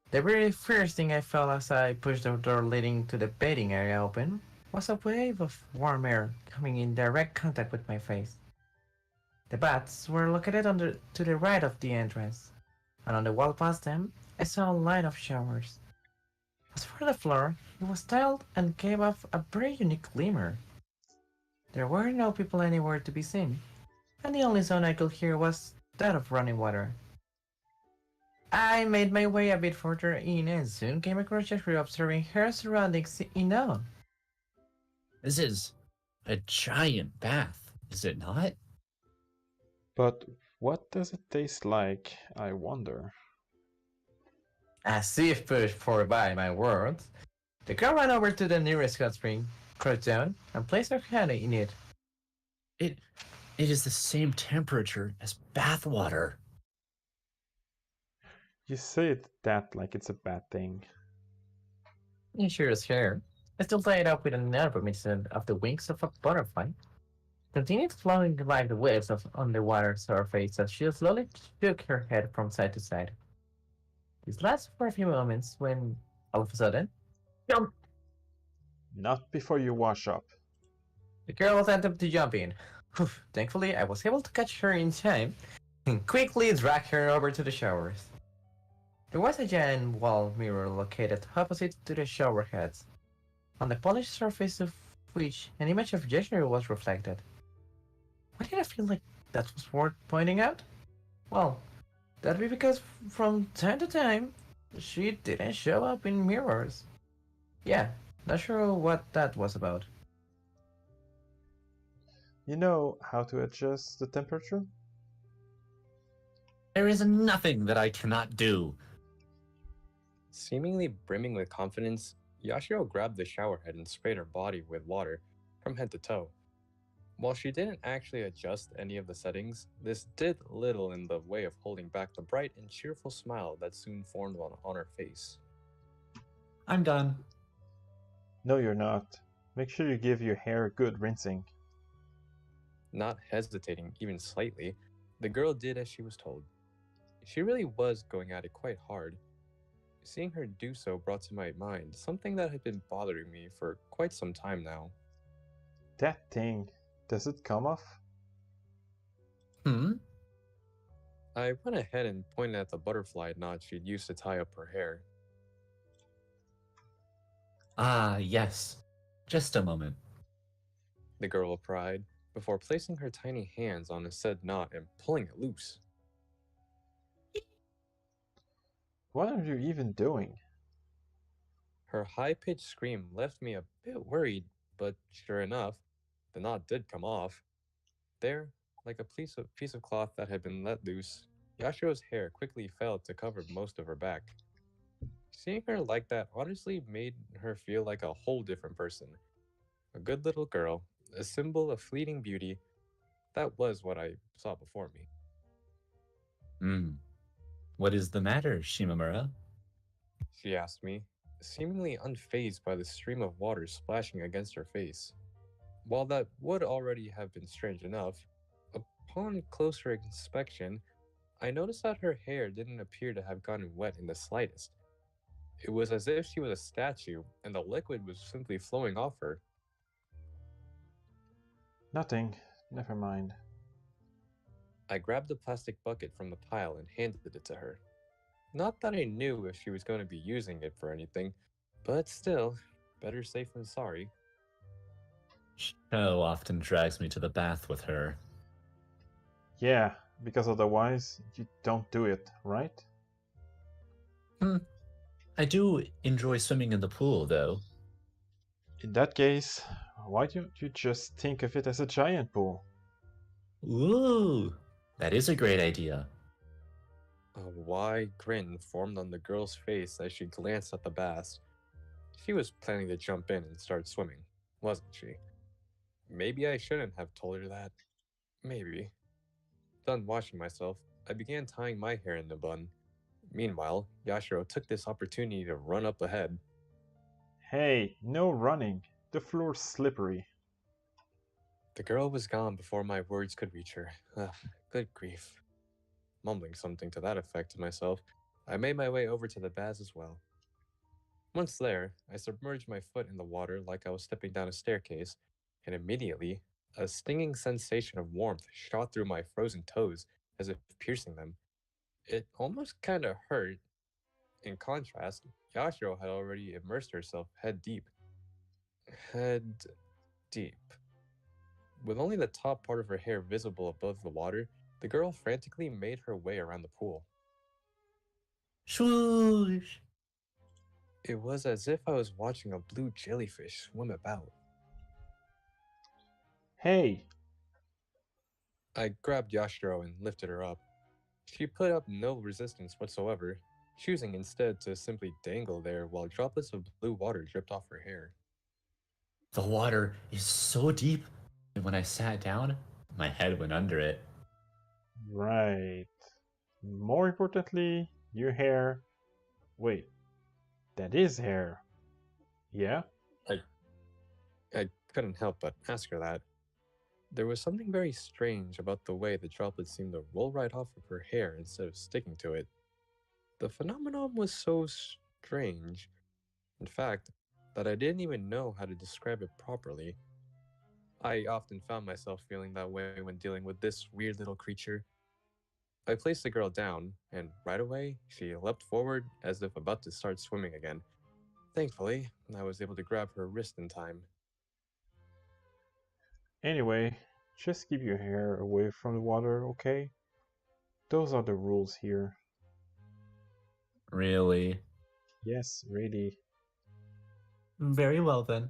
The very first thing I felt as I pushed the door leading to the bathing area open was a wave of warm air coming in direct contact with my face. The baths were located to the right of the entrance, and on the wall past them, I saw a line of showers. As for the floor, it was tiled and gave off a very unique glimmer. There were no people anywhere to be seen, and the only sound I could hear was that of running water. I made my way a bit further in and soon came across Yashiro observing her surroundings in awe. This is a giant bath, is it not? But what does it taste like, I wonder? As if pushed forward by my words, the girl ran over to the nearest hot spring, crouched down, and placed her hand in it. It is the same temperature as bath water. You say that like it's a bad thing. Yashiro's hair, still tied up with another reminiscent of the wings of a butterfly, continued flowing like the waves of underwater surface as she slowly shook her head from side to side. This lasted for a few moments when, all of a sudden, jump! Not before you wash up. The girl attempted to jump in. Thankfully, I was able to catch her in time and quickly drag her over to the showers. There was a giant wall mirror located opposite to the shower heads, on the polished surface of which an image of Yashiro was reflected. Why did I feel like that was worth pointing out? Well, that'd be because from time to time, she didn't show up in mirrors. Yeah, not sure what that was about. You know how to adjust the temperature? There is nothing that I cannot do. Seemingly brimming with confidence, Yashiro grabbed the shower head and sprayed her body with water from head to toe. While she didn't actually adjust any of the settings, this did little in the way of holding back the bright and cheerful smile that soon formed on her face. I'm done. No, you're not. Make sure you give your hair a good rinsing. Not hesitating even slightly, the girl did as she was told. She really was going at it quite hard. Seeing her do so brought to my mind something that had been bothering me for quite some time now. That thing, does it come off? I went ahead and pointed at the butterfly knot she'd used to tie up her hair. Ah, yes. Just a moment. The girl replied, before placing her tiny hands on the said knot and pulling it loose. What are you even doing? Her high-pitched scream left me a bit worried, but sure enough, the knot did come off. There, like a piece of cloth that had been let loose, Yashiro's hair quickly fell to cover most of her back. Seeing her like that honestly made her feel like a whole different person. A good little girl, a symbol of fleeting beauty. That was what I saw before me. What is the matter, Shimamura? She asked me, seemingly unfazed by the stream of water splashing against her face. While that would already have been strange enough, upon closer inspection, I noticed that her hair didn't appear to have gotten wet in the slightest. It was as if she was a statue, and the liquid was simply flowing off her. Nothing. Never mind. I grabbed the plastic bucket from the pile and handed it to her. Not that I knew if she was going to be using it for anything, but still, better safe than sorry. Cho often drags me to the bath with her. Yeah, because otherwise you don't do it, right? I do enjoy swimming in the pool, though. In that case, why don't you just think of it as a giant pool? Ooh, that is a great idea. A wide grin formed on the girl's face as she glanced at the bath. She was planning to jump in and start swimming, wasn't she? Maybe I shouldn't have told her that. Maybe. Done washing myself, I began tying my hair in a bun. Meanwhile, Yashiro took this opportunity to run up ahead. Hey, no running. The floor's slippery. The girl was gone before my words could reach her. Good grief. Mumbling something to that effect to myself, I made my way over to the baths as well. Once there, I submerged my foot in the water like I was stepping down a staircase, and immediately, a stinging sensation of warmth shot through my frozen toes as if piercing them. It almost kind of hurt. In contrast, Yashiro had already immersed herself head deep. Head deep. With only the top part of her hair visible above the water, the girl frantically made her way around the pool. Swoosh! It was as if I was watching a blue jellyfish swim about. Hey! I grabbed Yashiro and lifted her up. She put up no resistance whatsoever, choosing instead to simply dangle there while droplets of blue water dripped off her hair. The water is so deep, and when I sat down, my head went under it. Right. More importantly, Your hair. Wait, that is hair. Yeah? I couldn't help but ask her that. There was something very strange about the way the droplets seemed to roll right off of her hair instead of sticking to it. The phenomenon was so strange, in fact, that I didn't even know how to describe it properly. I often found myself feeling that way when dealing with this weird little creature. I placed the girl down, and right away, she leapt forward as if about to start swimming again. Thankfully, I was able to grab her wrist in time. Anyway, just keep your hair away from the water, okay? Those are the rules here. Really? Yes, really. Very well then.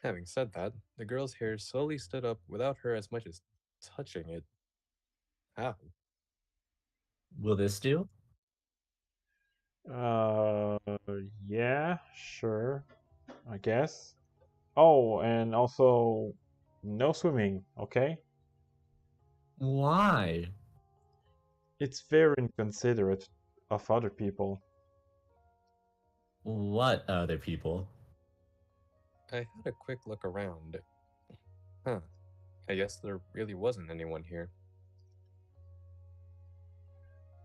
Having said that, the girl's hair slowly stood up without her as much as touching it. How? Will this do? Uh, yeah, sure, I guess. Oh, and also, no swimming, okay? Why? It's very inconsiderate of other people. What other people? I had a quick look around. Huh. I guess there really wasn't anyone here.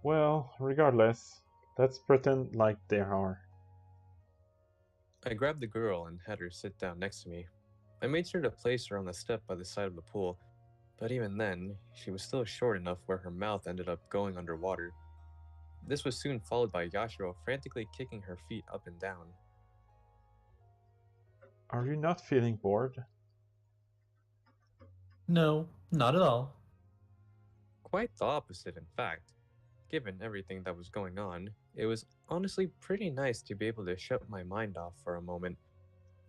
Well, regardless, let's pretend like there are. I grabbed the girl and had her sit down next to me. I made sure to place her on the step by the side of the pool, but even then, she was still short enough where her mouth ended up going underwater. This was soon followed by Yashiro frantically kicking her feet up and down. Are you not feeling bored? No, not at all. Quite the opposite, in fact. Given everything that was going on, it was honestly pretty nice to be able to shut my mind off for a moment,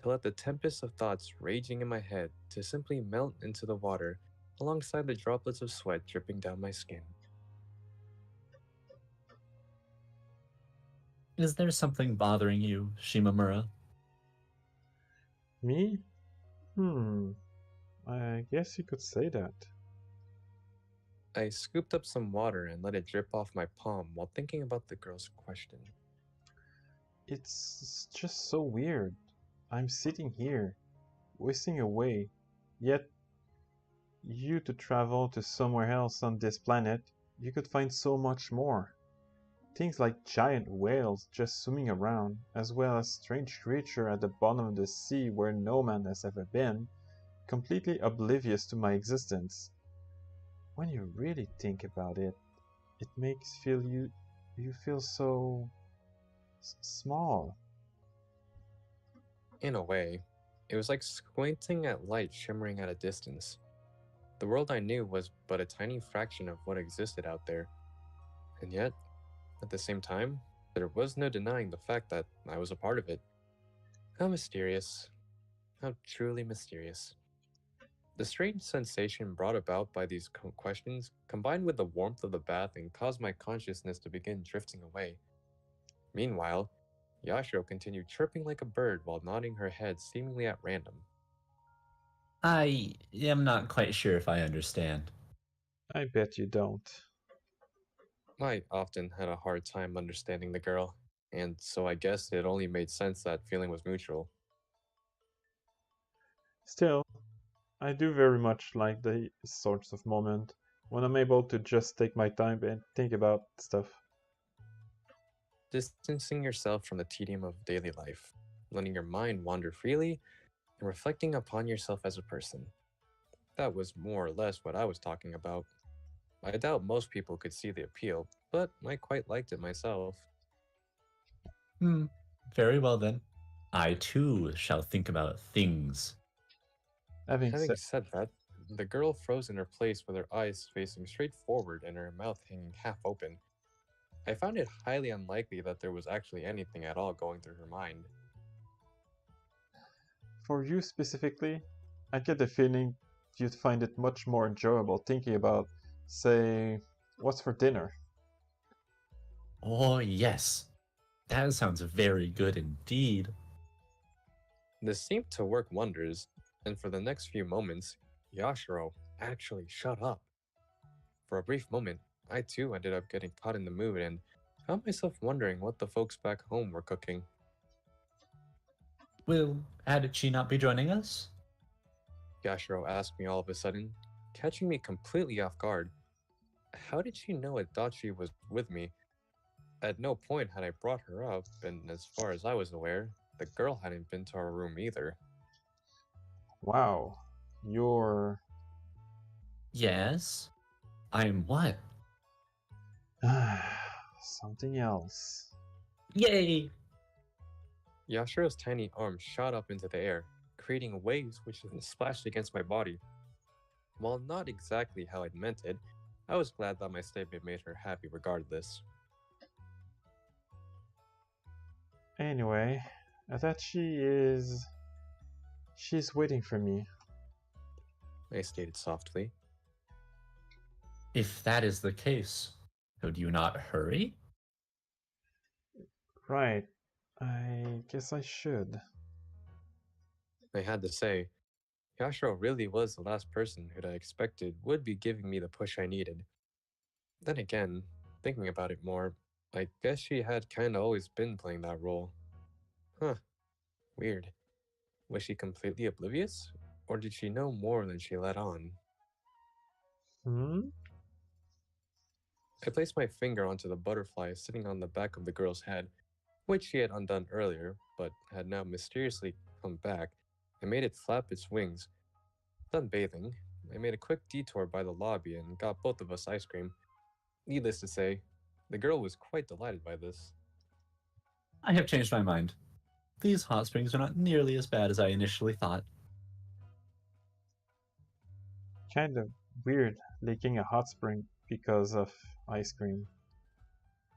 to let the tempest of thoughts raging in my head to simply melt into the water alongside the droplets of sweat dripping down my skin. Is there something bothering you, Shimamura? Me? I guess you could say that. I scooped up some water and let it drip off my palm while thinking about the girl's question. It's just so weird. I'm sitting here, wasting away, yet you to travel to somewhere else on this planet, you could find so much more. Things like giant whales just swimming around, as well as strange creature at the bottom of the sea where no man has ever been, completely oblivious to my existence. When you really think about it, it makes you feel so small. In a way, it was like squinting at light shimmering at a distance. The world I knew was but a tiny fraction of what existed out there. And yet, at the same time, there was no denying the fact that I was a part of it. How mysterious. How truly mysterious. The strange sensation brought about by these questions combined with the warmth of the bath and caused my consciousness to begin drifting away. Meanwhile, Yashiro continued chirping like a bird while nodding her head seemingly at random. I am not quite sure if I understand. I bet you don't. I often had a hard time understanding the girl, and so I guess it only made sense that feeling was mutual. Still, I do very much like the sorts of moment when I'm able to just take my time and think about stuff. Distancing yourself from the tedium of daily life, letting your mind wander freely, and reflecting upon yourself as a person. That was more or less what I was talking about. I doubt most people could see the appeal, but I quite liked it myself. Very well then. I too shall think about things. Having Having said, said that, the girl froze in her place with her eyes facing straight forward and her mouth hanging half open. I found it highly unlikely that there was actually anything at all going through her mind. for you specifically, I get the feeling you'd find it much more enjoyable thinking about, say, what's for dinner. Oh, yes. That sounds very good indeed. This seemed to work wonders, and for the next few moments, Yashiro actually shut up. For a brief moment, I too ended up getting caught in the mood and found myself wondering what the folks back home were cooking. Will Adachi not be joining us? Yashiro asked me all of a sudden, catching me completely off guard. How did she know Adachi was with me? At no point had I brought her up, and as far as I was aware, the girl hadn't been to our room either. Wow, you're... Yes? I'm what? something else. Yay! Yashiro's tiny arm shot up into the air, creating waves which then splashed against my body. While not exactly how I'd meant it, I was glad that my statement made her happy regardless. Anyway, Adachi is... she's waiting for me. I stated softly. If that is the case, could you not hurry? Right, I guess I should. I had to say, Yashiro really was the last person who I expected would be giving me the push I needed. Then again, thinking about it more, I guess she had kinda always been playing that role. Huh, weird. Was she completely oblivious? Or did she know more than she let on? I placed my finger onto the butterfly sitting on the back of the girl's head, which she had undone earlier, but had now mysteriously come back, and made it flap its wings. Done bathing, I made a quick detour by the lobby and got both of us ice cream. Needless to say, the girl was quite delighted by this. I have changed my mind. These hot springs are not nearly as bad as I initially thought. Kind of weird licking a hot spring because of ice cream.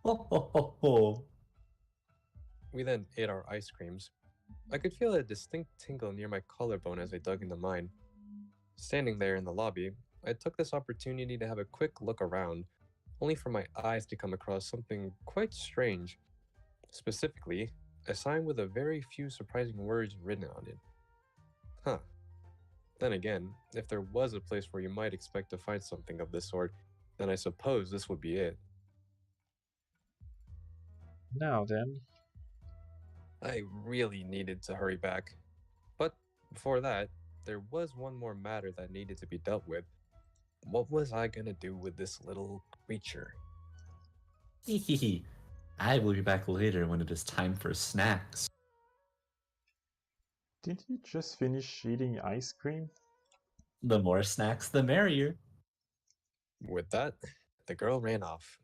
Ho ho ho ho! We then ate our ice creams. I could feel a distinct tingle near my collarbone as I dug into mine. Standing there in the lobby, I took this opportunity to have a quick look around, only for my eyes to come across something quite strange. Specifically, a sign with a very few surprising words written on it. Huh. Then again, if there was a place where you might expect to find something of this sort, then I suppose this would be it. Now then. I really needed to hurry back. But before that, there was one more matter that needed to be dealt with. What was I gonna do with this little creature? Hehehe. I will be back later when it is time for snacks. Didn't you just finish eating ice cream? The more snacks, the merrier. With that, the girl ran off.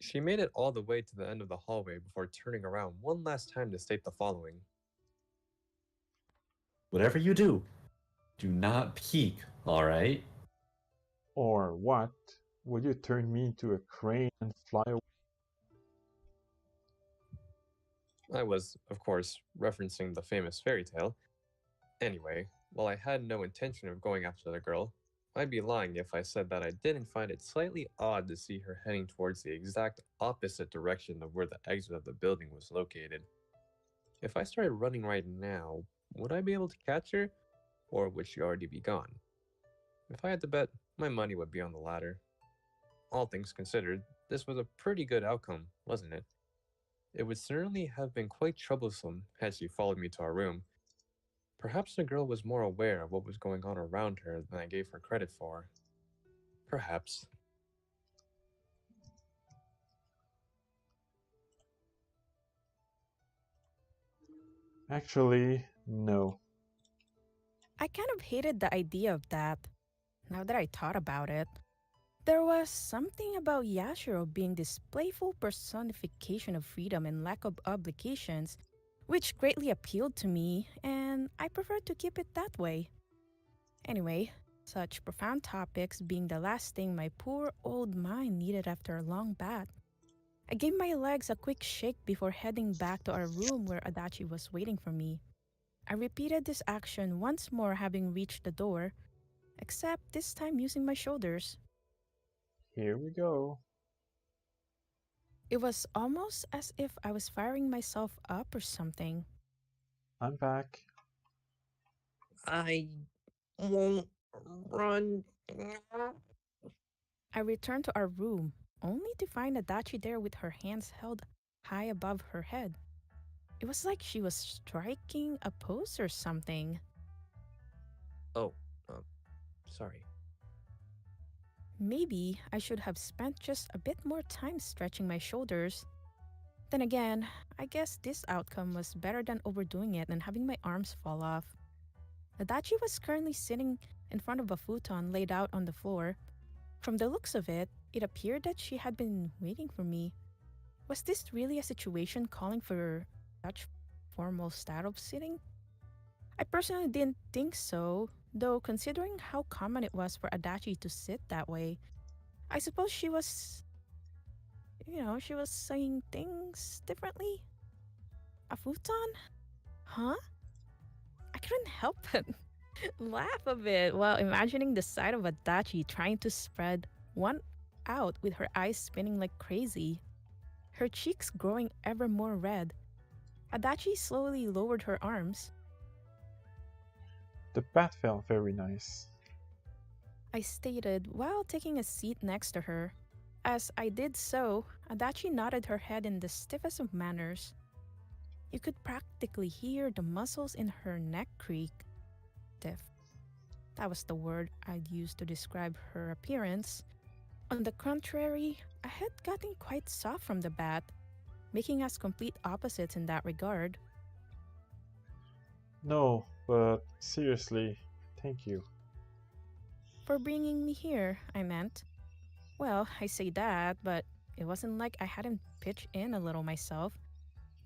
She made it all the way to the end of the hallway before turning around one last time to state the following. Whatever you do not peek, alright? Or what? Will you turn me into a crane and fly away? I was, of course, referencing the famous fairy tale. Anyway, while I had no intention of going after the girl, I'd be lying if I said that I didn't find it slightly odd to see her heading towards the exact opposite direction of where the exit of the building was located. If I started running right now, would I be able to catch her, or would she already be gone? If I had to bet, my money would be on the latter. All things considered, this was a pretty good outcome, wasn't it? It would certainly have been quite troublesome had she followed me to our room. Perhaps the girl was more aware of what was going on around her than I gave her credit for. Perhaps. Actually, no. I kind of hated the idea of that, now that I thought about it. There was something about Yashiro being this playful personification of freedom and lack of obligations, which greatly appealed to me, and I preferred to keep it that way. Anyway, such profound topics being the last thing my poor old mind needed after a long bath. I gave my legs a quick shake before heading back to our room where Adachi was waiting for me. I repeated this action once more having reached the door, except this time using my shoulders. Here we go. It was almost as if I was firing myself up or something. I'm back. I won't run. I returned to our room, only to find Adachi there with her hands held high above her head. It was like she was striking a pose or something. Oh, um, sorry. Maybe I should have spent just a bit more time stretching my shoulders. Then again, I guess this outcome was better than overdoing it and having my arms fall off. Adachi was currently sitting in front of a futon laid out on the floor. From the looks of it, it appeared that she had been waiting for me. Was this really a situation calling for such formal style of sitting? I personally didn't think so, though considering how common it was for Adachi to sit that way, I suppose she was saying things differently? A futon? Huh? I couldn't help but laugh a bit while imagining the sight of Adachi trying to spread one out with her eyes spinning like crazy, her cheeks growing ever more red. Adachi slowly lowered her arms. The bat felt very nice. I stated while taking a seat next to her. As I did so, Adachi nodded her head in the stiffest of manners. You could practically hear the muscles in her neck creak. Stiff. That was the word I'd use to describe her appearance. On the contrary, I had gotten quite soft from the bat, making us complete opposites in that regard. No, but seriously, thank you. For bringing me here, I meant. Well, I say that, but it wasn't like I hadn't pitched in a little myself.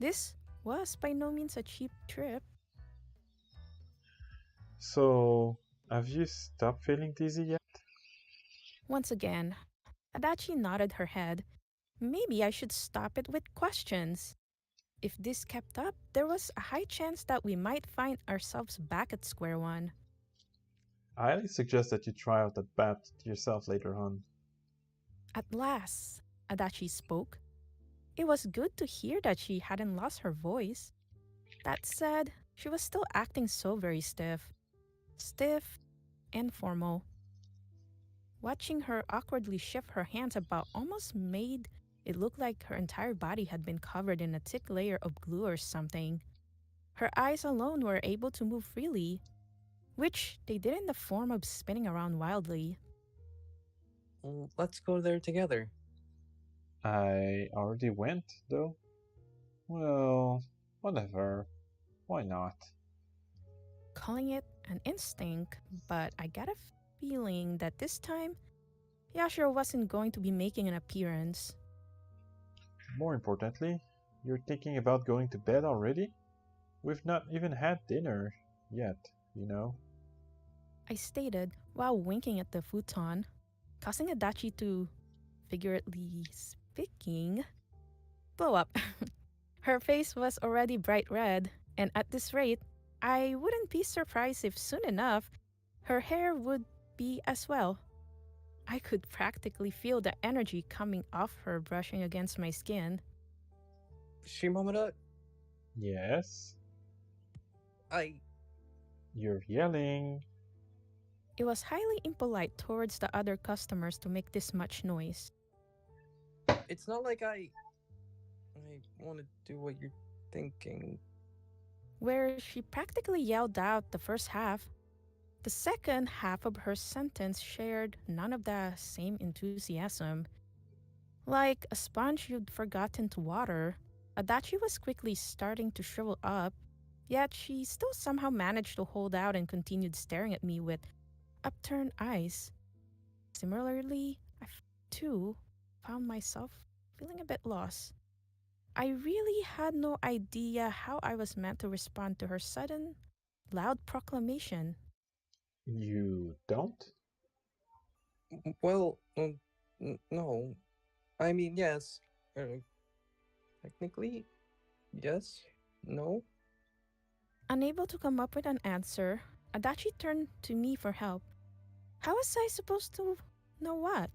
This was by no means a cheap trip. So, have you stopped feeling dizzy yet? Once again, Adachi nodded her head. Maybe I should stop it with questions. If this kept up, there was a high chance that we might find ourselves back at square one. I highly suggest that you try out that bat yourself later on. At last, Adachi spoke. It was good to hear that she hadn't lost her voice. That said, she was still acting so very stiff. Stiff and formal. Watching her awkwardly shift her hands about almost made it look like her entire body had been covered in a thick layer of glue or something. Her eyes alone were able to move freely, which they did in the form of spinning around wildly. Let's go there together. I already went, though. Well, whatever. Why not? Calling it an instinct, but I got a feeling that this time, Yashiro wasn't going to be making an appearance. More importantly, you're thinking about going to bed already? We've not even had dinner yet, you know? I stated while winking at the futon, causing Adachi to, figuratively speaking, blow up. Her face was already bright red, and at this rate, I wouldn't be surprised if soon enough her hair would be as well. I could practically feel the energy coming off her brushing against my skin. Shimamura, Yes? I... You're yelling. It was highly impolite towards the other customers to make this much noise. It's not like I want to do what you're thinking. Where she practically yelled out the first half. The second half of her sentence shared none of the same enthusiasm. Like a sponge you'd forgotten to water, Adachi was quickly starting to shrivel up, yet she still somehow managed to hold out and continued staring at me with upturned eyes. Similarly, too, found myself feeling a bit lost. I really had no idea how I was meant to respond to her sudden, loud proclamation. You don't? Well, no. I mean, yes. Technically, yes. No. Unable to come up with an answer, Adachi turned to me for help. How was I supposed to know what?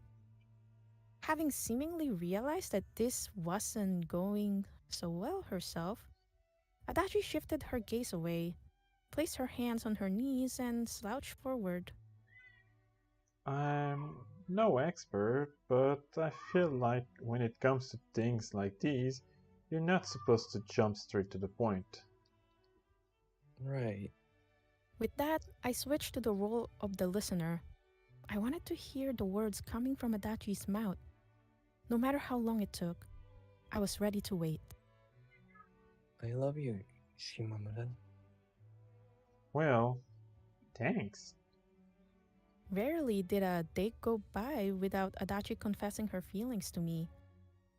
Having seemingly realized that this wasn't going so well herself, Adachi shifted her gaze away, placed her hands on her knees, and slouched forward. I'm No expert, but I feel like when it comes to things like these, you're not supposed to jump straight to the point. Right. With that, I switched to the role of the listener. I wanted to hear the words coming from Adachi's mouth. No matter how long it took, I was ready to wait. I love you, Shimamura. Well, thanks. Rarely did a day go by without Adachi confessing her feelings to me.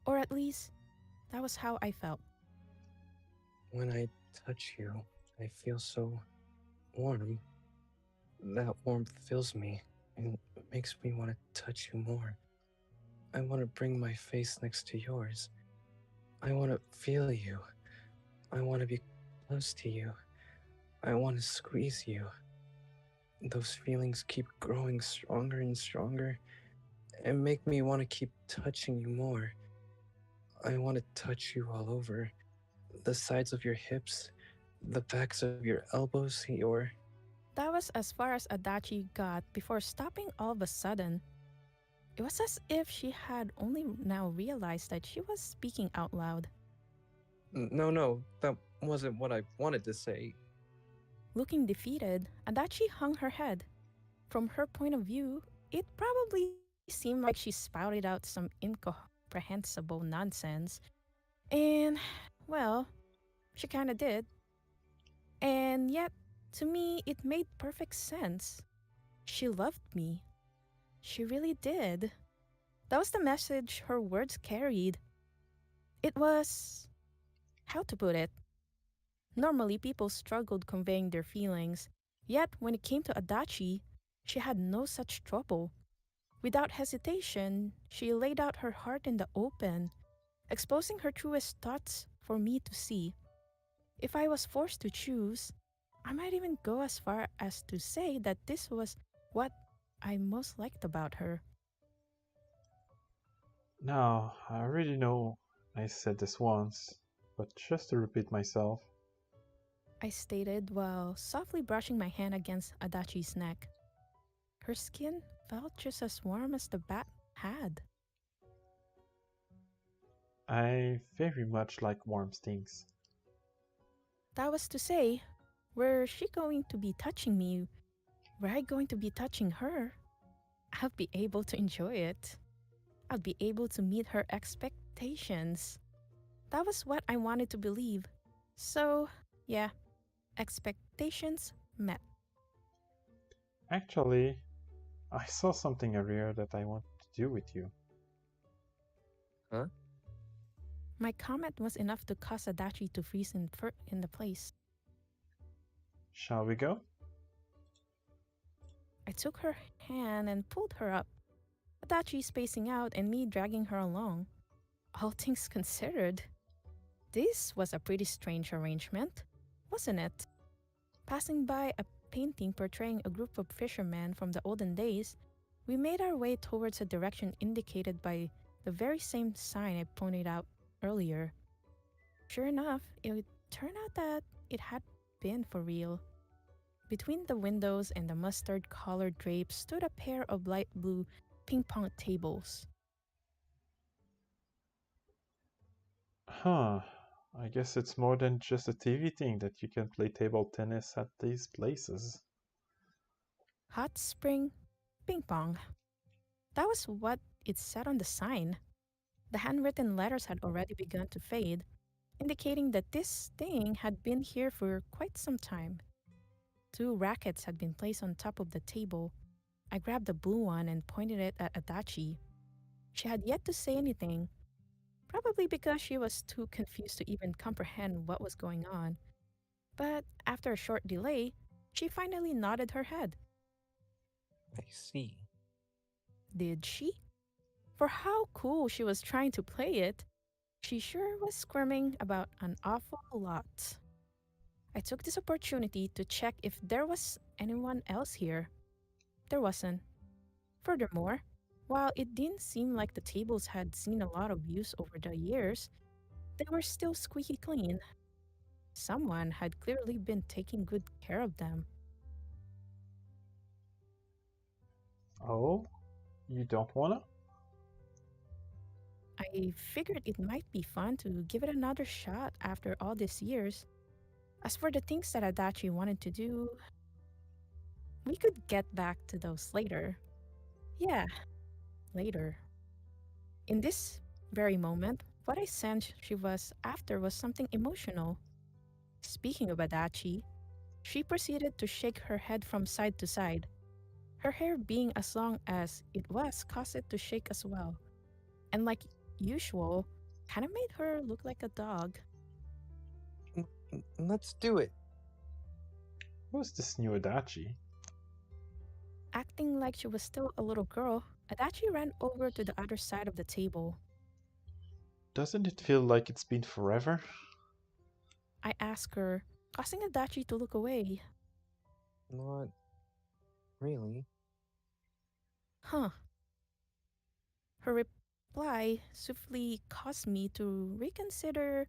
Or at least, that was how I felt. When I touch you, I feel so warm. That warmth fills me and makes me want to touch you more. I want to bring my face next to yours. I want to feel you. I want to be close to you. I want to squeeze you. Those feelings keep growing stronger and stronger and make me want to keep touching you more. I want to touch you all over. The sides of your hips, the backs of your elbows, your... That was as far as Adachi got before stopping all of a sudden. It was as if she had only now realized that she was speaking out loud. No, that wasn't what I wanted to say. Looking defeated, Adachi hung her head. From her point of view, it probably seemed like she spouted out some incomprehensible nonsense. And, well, she kinda did. And yet, to me, it made perfect sense. She loved me. She really did. That was the message her words carried. It was, how to put it? Normally, people struggled conveying their feelings, yet when it came to Adachi, she had no such trouble. Without hesitation, she laid out her heart in the open, exposing her truest thoughts for me to see. If I was forced to choose, I might even go as far as to say that this was what I most liked about her. Now, I already know I said this once, but just to repeat myself, I stated while softly brushing my hand against Adachi's neck. Her skin felt just as warm as the bat had. I very much like warm things. That was to say, were she going to be touching me? Were I going to be touching her? I'd be able to enjoy it. I'd be able to meet her expectations. That was what I wanted to believe. So, yeah, expectations met. Actually, I saw something earlier that I want to do with you. Huh? My comment was enough to cause Adachi to freeze in the place. Shall we go? I took her hand and pulled her up, Adachi spacing out and me dragging her along. All things considered, this was a pretty strange arrangement, wasn't it? Passing by a painting portraying a group of fishermen from the olden days, we made our way towards a direction indicated by the very same sign I pointed out earlier. Sure enough, it turned out that it had been for real. Between the windows and the mustard-colored drapes stood a pair of light blue ping-pong tables. Huh. I guess it's more than just a TV thing that you can play table tennis at these places. Hot spring ping pong. That was what it said on the sign. The handwritten letters had already begun to fade, indicating that this thing had been here for quite some time. 2 rackets had been placed on top of the table. I grabbed the blue one and pointed it at Adachi. She had yet to say anything, probably because she was too confused to even comprehend what was going on. But after a short delay, she finally nodded her head. I see. Did she? For how cool she was trying to play it, she sure was squirming about an awful lot. I took this opportunity to check if there was anyone else here. There wasn't. Furthermore, while it didn't seem like the tables had seen a lot of use over the years, they were still squeaky clean. Someone had clearly been taking good care of them. Oh? You don't wanna? I figured it might be fun to give it another shot after all these years. As for the things that Adachi wanted to do, we could get back to those later. Yeah, later. In this very moment, what I sensed she was after was something emotional. Speaking of Adachi, she proceeded to shake her head from side to side. Her hair being as long as it was caused it to shake as well. And like usual, kinda made her look like a dog. Let's do it. Who's this new Adachi? Acting like she was still a little girl, Adachi ran over to the other side of the table. Doesn't it feel like it's been forever? I asked her, causing Adachi to look away. Not really. Huh. Her reply swiftly caused me to reconsider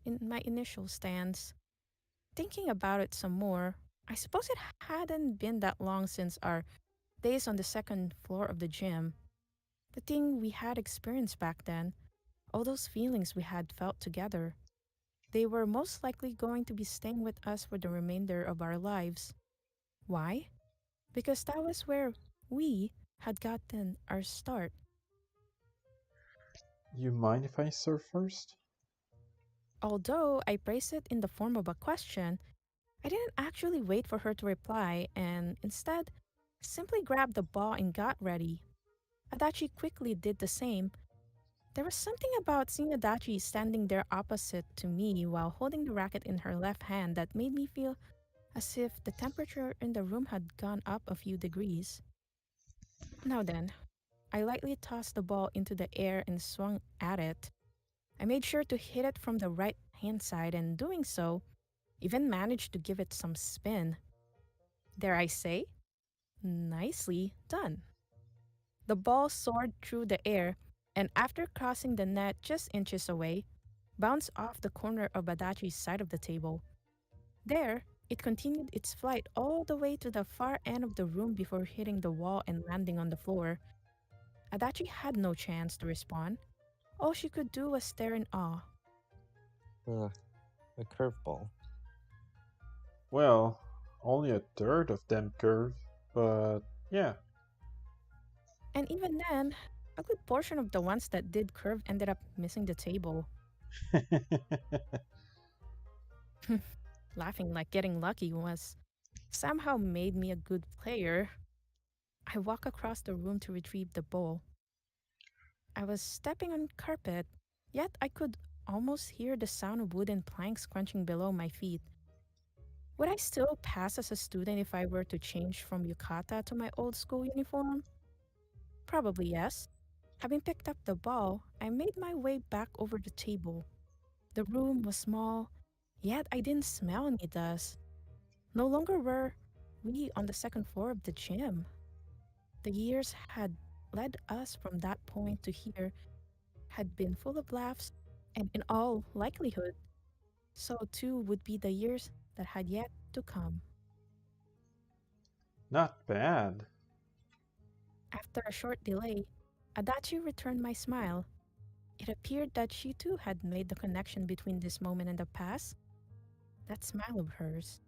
in my initial stance. Thinking about it some more, I suppose it hadn't been that long since our days on the second floor of the gym. The thing we had experienced back then, all those feelings we had felt together, they were most likely going to be staying with us for the remainder of our lives. Why? Because that was where we had gotten our start. You mind if I serve first? Although I phrased it in the form of a question, I didn't actually wait for her to reply and instead simply grabbed the ball and got ready. Adachi quickly did the same. There was something about seeing Adachi standing there opposite to me while holding the racket in her left hand that made me feel as if the temperature in the room had gone up a few degrees. Now then, I lightly tossed the ball into the air and swung at it. I made sure to hit it from the right hand side and doing so, even managed to give it some spin. Dare I say? Nicely done. The ball soared through the air and after crossing the net just inches away, bounced off the corner of Adachi's side of the table. There, it continued its flight all the way to the far end of the room before hitting the wall and landing on the floor. Adachi had no chance to respond. All she could do was stare in awe. A curveball. Well, only a third of them curve, but yeah. And even then, a good portion of the ones that did curve ended up missing the table. Laughing like getting lucky was somehow made me a good player. I walked across the room to retrieve the bowl. I was stepping on carpet, yet I could almost hear the sound of wooden planks crunching below my feet. Would I still pass as a student if I were to change from yukata to my old school uniform? Probably yes. Having picked up the ball, I made my way back over the table. The room was small, yet I didn't smell any dust. No longer were we on the second floor of the gym. The years had led us from that point to here had been full of laughs, and in all likelihood, so too would be the years that had yet to come. Not bad. After a short delay, Adachi returned my smile. It appeared that she too had made the connection between this moment and the past. That smile of hers.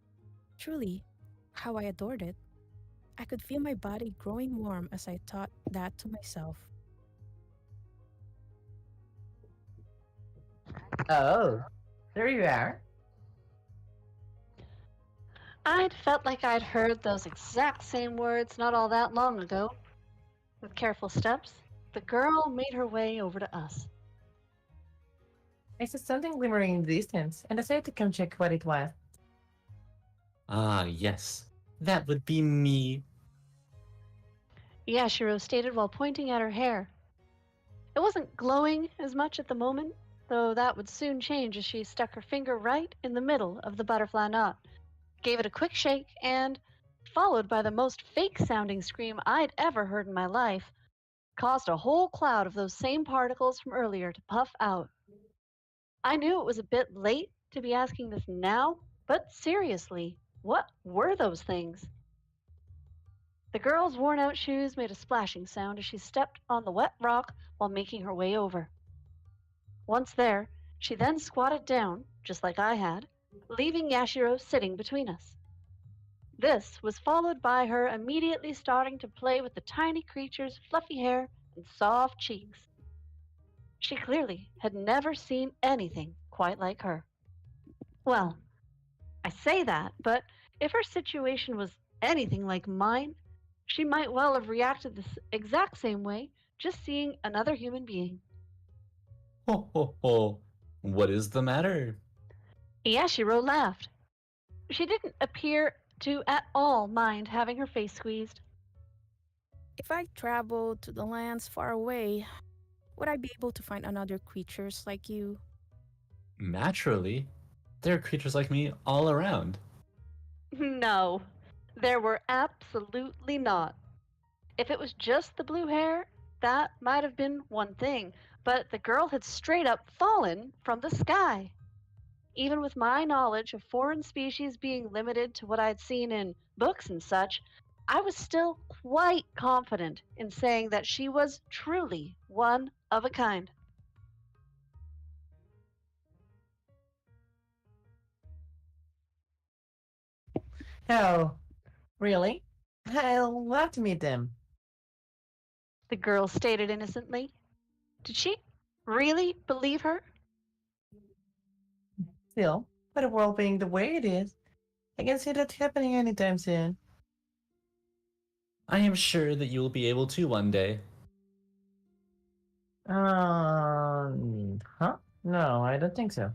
Truly, how I adored it. I could feel my body growing warm as I thought that to myself. Oh, there you are. I'd felt like I'd heard those exact same words not all that long ago. With careful steps, the girl made her way over to us. I saw something glimmering in the distance and decided to come check what it was. Ah, yes. That would be me. Yashiro stated while pointing at her hair. It wasn't glowing as much at the moment, though that would soon change as she stuck her finger right in the middle of the butterfly knot, gave it a quick shake, and, followed by the most fake-sounding scream I'd ever heard in my life, caused a whole cloud of those same particles from earlier to puff out. I knew it was a bit late to be asking this now, but seriously, what were those things? The girl's worn out shoes made a splashing sound as she stepped on the wet rock while making her way over. Once there, she then squatted down, just like I had, leaving Yashiro sitting between us. This was followed by her immediately starting to play with the tiny creature's fluffy hair and soft cheeks. She clearly had never seen anything quite like her. Well, I say that, but if her situation was anything like mine, she might well have reacted the exact same way just seeing another human being. Ho ho ho. What is the matter? Yashiro laughed. She didn't appear to at all mind having her face squeezed. If I traveled to the lands far away, would I be able to find another creatures like you? Naturally. There are creatures like me all around. No, there were absolutely not. If it was just the blue hair, that might have been one thing, but the girl had straight up fallen from the sky. Even with my knowledge of foreign species being limited to what I'd seen in books and such, I was still quite confident in saying that she was truly one of a kind. Oh, really? I'll love to meet them. The girl stated innocently. Did she really believe her? Still, with the world being the way it is, I can see that happening anytime soon. I am sure that you will be able to one day. Huh? No, I don't think so.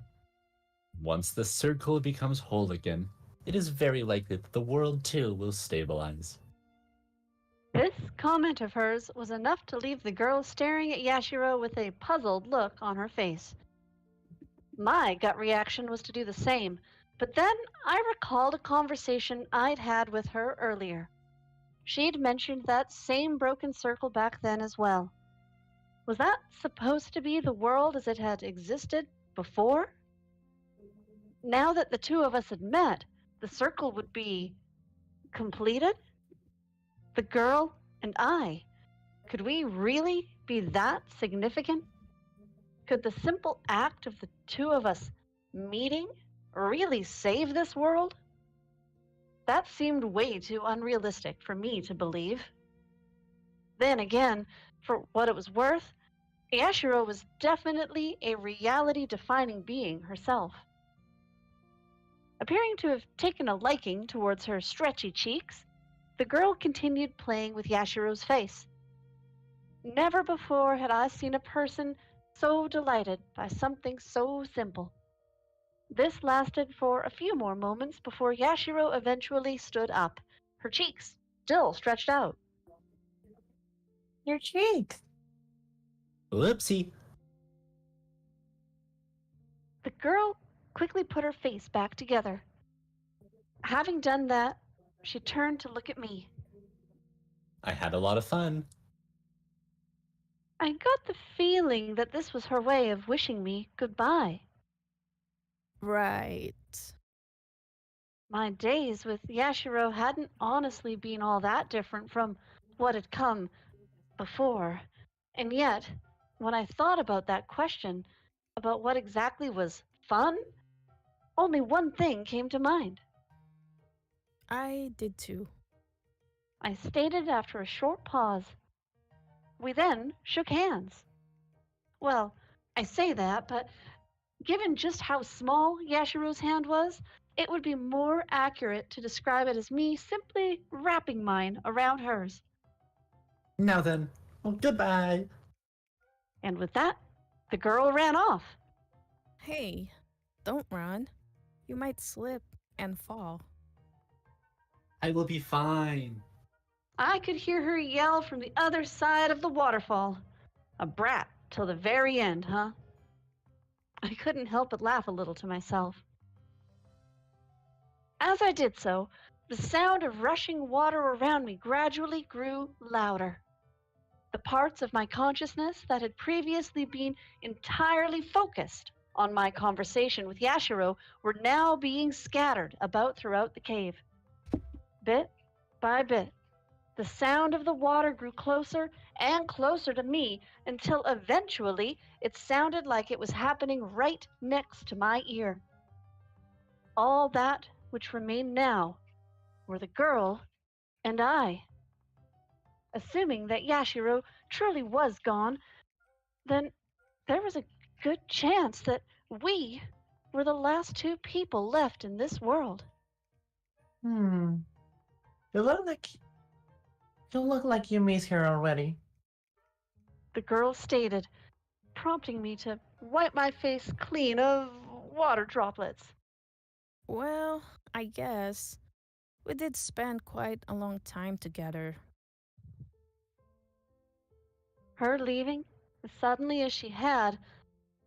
Once the circle becomes whole again, it is very likely that the world too will stabilize. This comment of hers was enough to leave the girl staring at Yashiro with a puzzled look on her face. My gut reaction was to do the same, but then I recalled a conversation I'd had with her earlier. She'd mentioned that same broken circle back then as well. Was that supposed to be the world as it had existed before? Now that the two of us had met, the circle would be completed? The girl and I, could we really be that significant? Could the simple act of the two of us meeting really save this world? That seemed way too unrealistic for me to believe. Then again, for what it was worth, Yashiro was definitely a reality-defining being herself. Appearing to have taken a liking towards her stretchy cheeks, the girl continued playing with Yashiro's face. Never before had I seen a person so delighted by something so simple. This lasted for a few more moments before Yashiro eventually stood up, her cheeks still stretched out. Your cheeks! Whoopsie. The girl quickly put her face back together. Having done that, she turned to look at me. I had a lot of fun. I got the feeling that this was her way of wishing me goodbye. Right. My days with Yashiro hadn't honestly been all that different from what had come before. And yet, when I thought about that question, about what exactly was fun, only one thing came to mind. I did too. I stated after a short pause. We then shook hands. Well, I say that, but given just how small Yashiro's hand was, it would be more accurate to describe it as me simply wrapping mine around hers. Now then, well, goodbye. And with that, the girl ran off. Hey, don't run. You might slip and fall. I will be fine. I could hear her yell from the other side of the waterfall. A brat till the very end, huh? I couldn't help but laugh a little to myself. As I did so, the sound of rushing water around me gradually grew louder. The parts of my consciousness that had previously been entirely focused on my conversation with Yashiro were now being scattered about throughout the cave. Bit by bit, The sound of the water grew closer and closer to me until eventually it sounded like it was happening right next to my ear. All that which remained now were the girl and I. Assuming that Yashiro truly was gone, then there was a good chance that we were the last two people left in this world. Hmm. You look like you miss her already. The girl stated, prompting me to wipe my face clean of water droplets. Well, I guess we did spend quite a long time together. Her leaving, as suddenly as she had,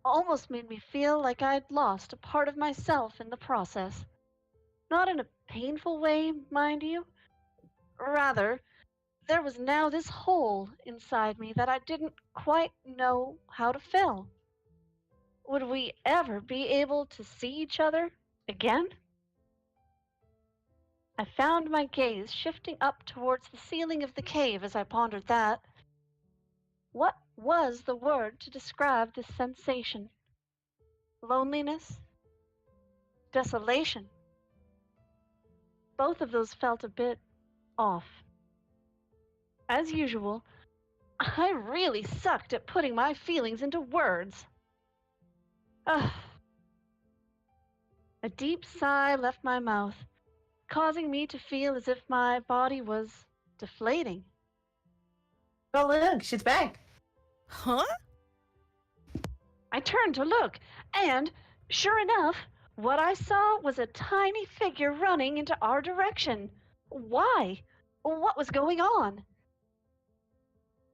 almost made me feel like I'd lost a part of myself in the process. Not in a painful way, mind you. Rather, there was now this hole inside me that I didn't quite know how to fill. Would we ever be able to see each other again? I found my gaze shifting up towards the ceiling of the cave as I pondered that. What was the word to describe this sensation? Loneliness? Desolation? Both of those felt a bit off. As usual, I really sucked at putting my feelings into words. Ugh. A deep sigh left my mouth, causing me to feel as if my body was deflating. Oh look, she's back. Huh? I turned to look, and sure enough, what I saw was a tiny figure running into our direction. Why? What was going on?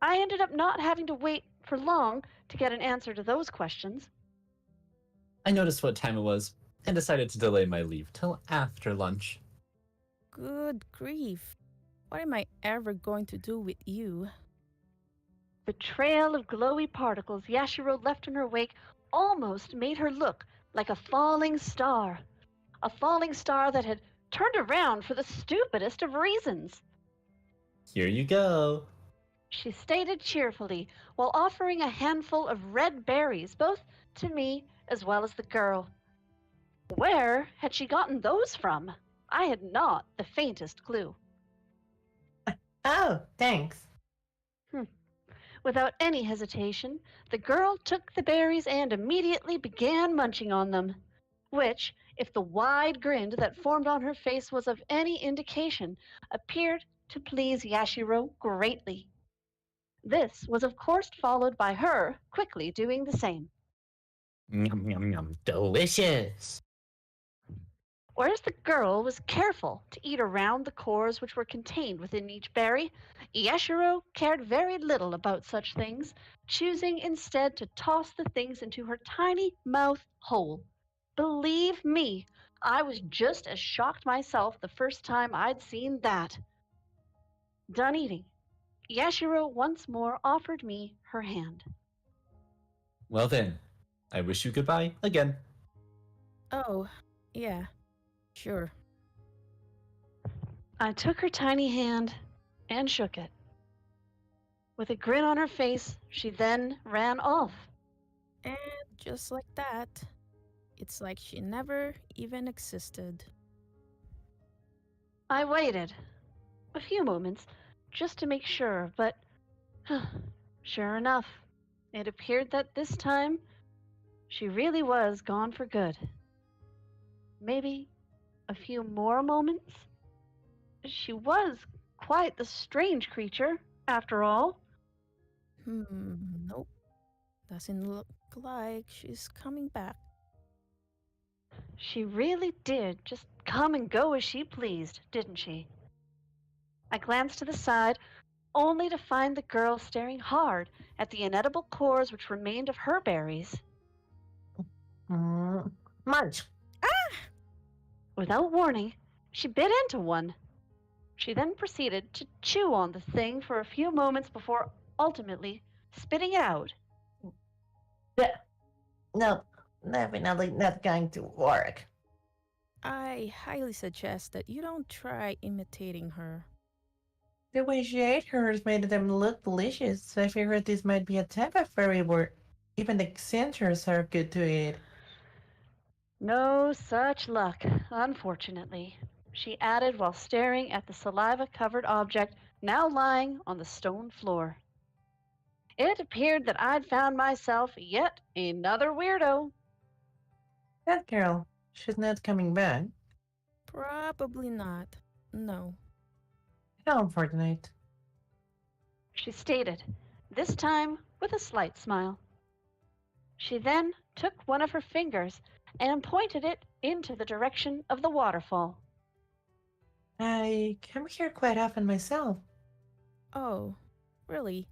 I ended up not having to wait for long to get an answer to those questions. I noticed what time it was and decided to delay my leave till after lunch. Good grief. What am I ever going to do with you? The trail of glowy particles Yashiro left in her wake almost made her look like a falling star. A falling star that had turned around for the stupidest of reasons. Here you go. She stated cheerfully, while offering a handful of red berries both to me as well as the girl. Where had she gotten those from? I had not the faintest clue. Oh, thanks. Without any hesitation, the girl took the berries and immediately began munching on them, which, if the wide grin that formed on her face was of any indication, appeared to please Yashiro greatly. This was of course followed by her quickly doing the same. Yum yum yum, delicious. Whereas the girl was careful to eat around the cores which were contained within each berry, Yashiro cared very little about such things, choosing instead to toss the things into her tiny mouth hole. Believe me, I was just as shocked myself the first time I'd seen that. Done eating, Yashiro once more offered me her hand. Well then, I wish you goodbye again. Oh, yeah, sure. I took her tiny hand and shook it. With a grin on her face, she then ran off. And just like that, it's like she never even existed. I waited a few moments just to make sure, but sure enough, it appeared that this time she really was gone for good. Maybe a few more moments? She was quite the strange creature, after all. Nope. Doesn't look like she's coming back. She really did just come and go as she pleased, didn't she? I glanced to the side, only to find the girl staring hard at the inedible cores which remained of her berries. Munch. Without warning, she bit into one. She then proceeded to chew on the thing for a few moments before ultimately spitting it out. No, definitely not going to work. I highly suggest that you don't try imitating her. The way she ate hers made them look delicious, so I figured this might be a type of fairy where even the censors are good to eat. No such luck, unfortunately, she added while staring at the saliva covered object now lying on the stone floor. It appeared that I'd found myself yet another weirdo. That girl, she's not coming back. Probably not. No. How unfortunate. She stated, this time with a slight smile. She then took one of her fingers and pointed it into the direction of the waterfall. I come here quite often myself. Oh, really?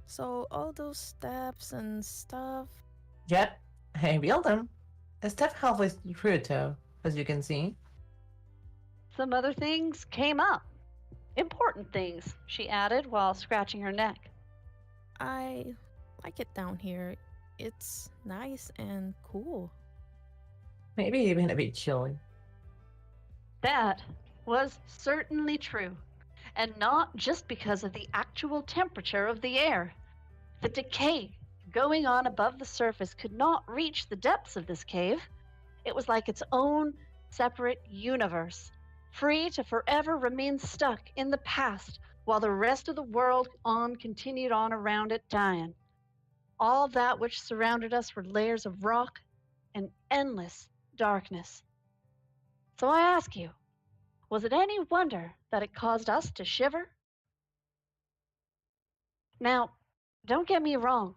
So all those steps and stuff? Yep, I built them. I stepped halfway through though, as you can see. Some other things came up. Important things, she added while scratching her neck. I like it down here. It's nice and cool. Maybe even a bit chilly. That was certainly true, and not just because of the actual temperature of the air. The decay going on above the surface could not reach the depths of this cave. It was like its own separate universe, free to forever remain stuck in the past while the rest of the world continued on around it dying. All that which surrounded us were layers of rock and endless darkness. So I ask you, was it any wonder that it caused us to shiver? Now, don't get me wrong.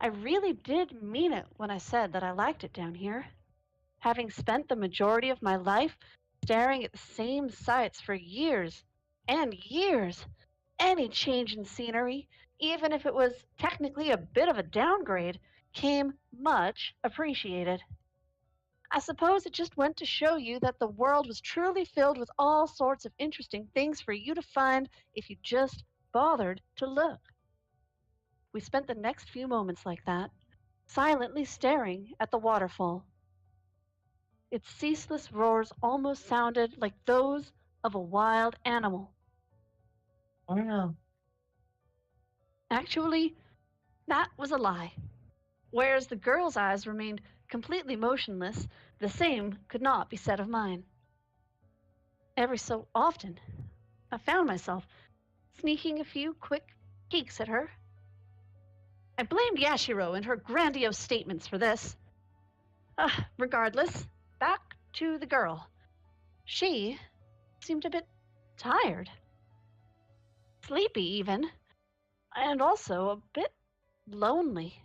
I really did mean it when I said that I liked it down here. Having spent the majority of my life staring at the same sights for years and years, any change in scenery, even if it was technically a bit of a downgrade, came much appreciated. I suppose it just went to show you that the world was truly filled with all sorts of interesting things for you to find if you just bothered to look. We spent the next few moments like that, silently staring at the waterfall. Its ceaseless roars almost sounded like those of a wild animal. I don't know. Actually, that was a lie. Whereas the girl's eyes remained completely motionless, the same could not be said of mine. Every so often, I found myself sneaking a few quick peeks at her. I blamed Yashiro and her grandiose statements for this. Regardless, back to the girl. She seemed a bit tired, sleepy even, and also a bit lonely.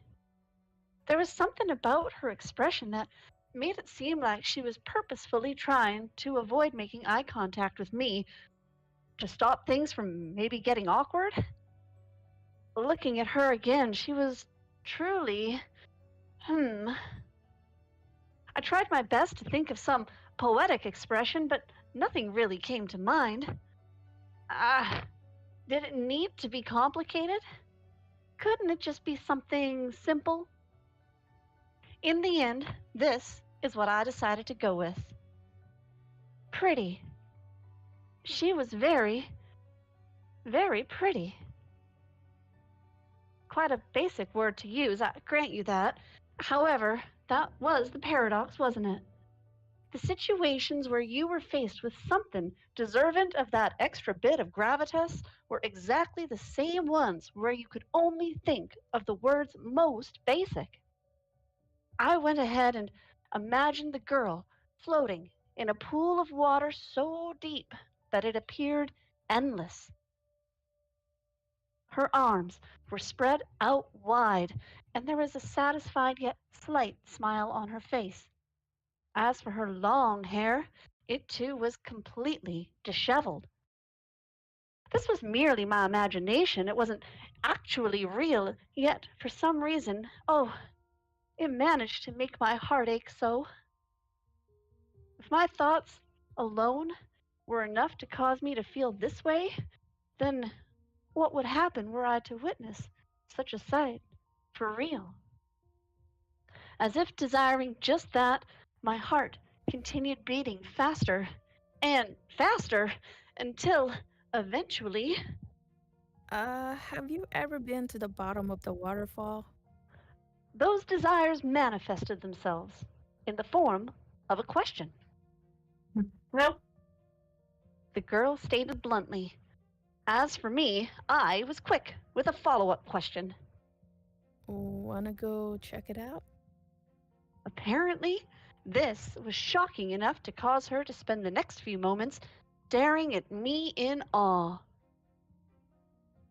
There was something about her expression that made it seem like she was purposefully trying to avoid making eye contact with me to stop things from maybe getting awkward. Looking at her again, she was truly, I tried my best to think of some poetic expression, but nothing really came to mind. Did it need to be complicated? Couldn't it just be something simple? In the end, this is what I decided to go with. Pretty. She was very, very pretty. Quite a basic word to use, I grant you that. However, that was the paradox, wasn't it? The situations where you were faced with something deserving of that extra bit of gravitas were exactly the same ones where you could only think of the words most basic. I went ahead and imagined the girl floating in a pool of water so deep that it appeared endless. Her arms were spread out wide, and there was a satisfied yet slight smile on her face. As for her long hair, it too was completely disheveled. This was merely my imagination. It wasn't actually real, yet for some reason, it managed to make my heart ache so. If my thoughts alone were enough to cause me to feel this way, then what would happen were I to witness such a sight for real? As if desiring just that, my heart continued beating faster and faster until eventually Have you ever been to the bottom of the waterfall? Those desires manifested themselves in the form of a question. Nope. The girl stated bluntly. As for me, I was quick with a follow-up question. Wanna go check it out? Apparently, this was shocking enough to cause her to spend the next few moments staring at me in awe.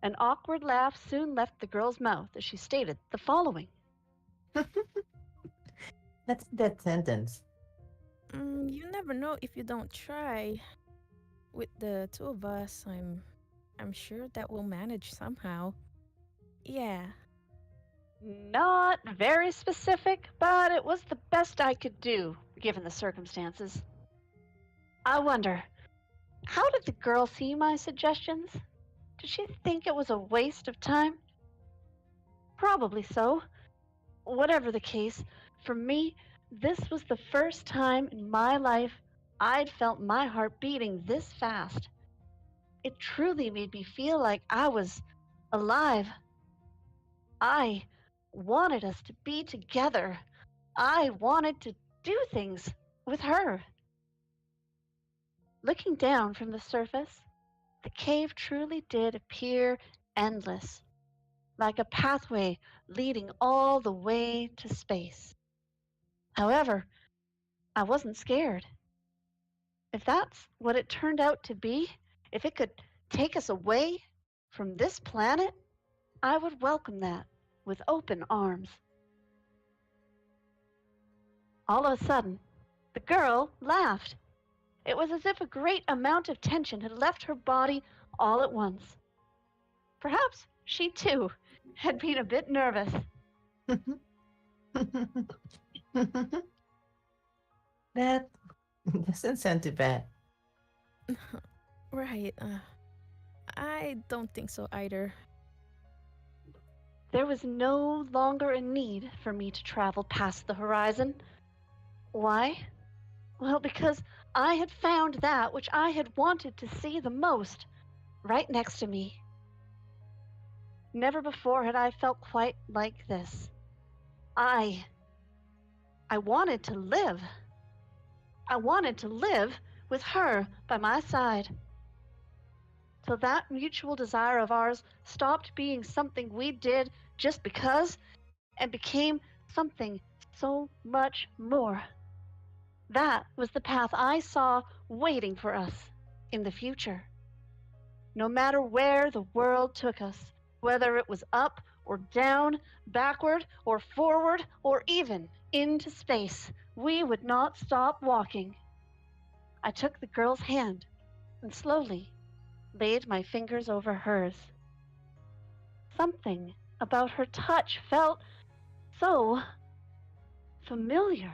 An awkward laugh soon left the girl's mouth as she stated the following. That's that sentence. You never know if you don't try. With the two of us, I'm sure that we'll manage somehow. Yeah. Not very specific, but it was the best I could do, given the circumstances. I wonder, how did the girl see my suggestions? Did she think it was a waste of time? Probably so. Whatever the case, for me, this was the first time in my life I'd felt my heart beating this fast. It truly made me feel like I was alive. I wanted us to be together. I wanted to do things with her. Looking down from the surface, the cave truly did appear endless, like a pathway leading all the way to space. However, I wasn't scared. If that's what it turned out to be, if it could take us away from this planet, I would welcome that with open arms. All of a sudden, the girl laughed. It was as if a great amount of tension had left her body all at once. Perhaps she too had been a bit nervous. That doesn't sound too bad. Right. I don't think so either. There was no longer a need for me to travel past the horizon. Why? Well, because I had found that which I had wanted to see the most, right next to me. Never before had I felt quite like this. I wanted to live. I wanted to live with her by my side. Till that mutual desire of ours stopped being something we did just because and became something so much more. That was the path I saw waiting for us in the future. No matter where the world took us, whether it was up or down, backward or forward, or even into space, we would not stop walking. I took the girl's hand and slowly laid my fingers over hers. Something about her touch felt so familiar.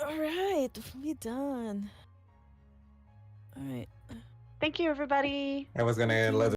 Alright, we done. Alright. Thank you, everybody. I was gonna Thank let you.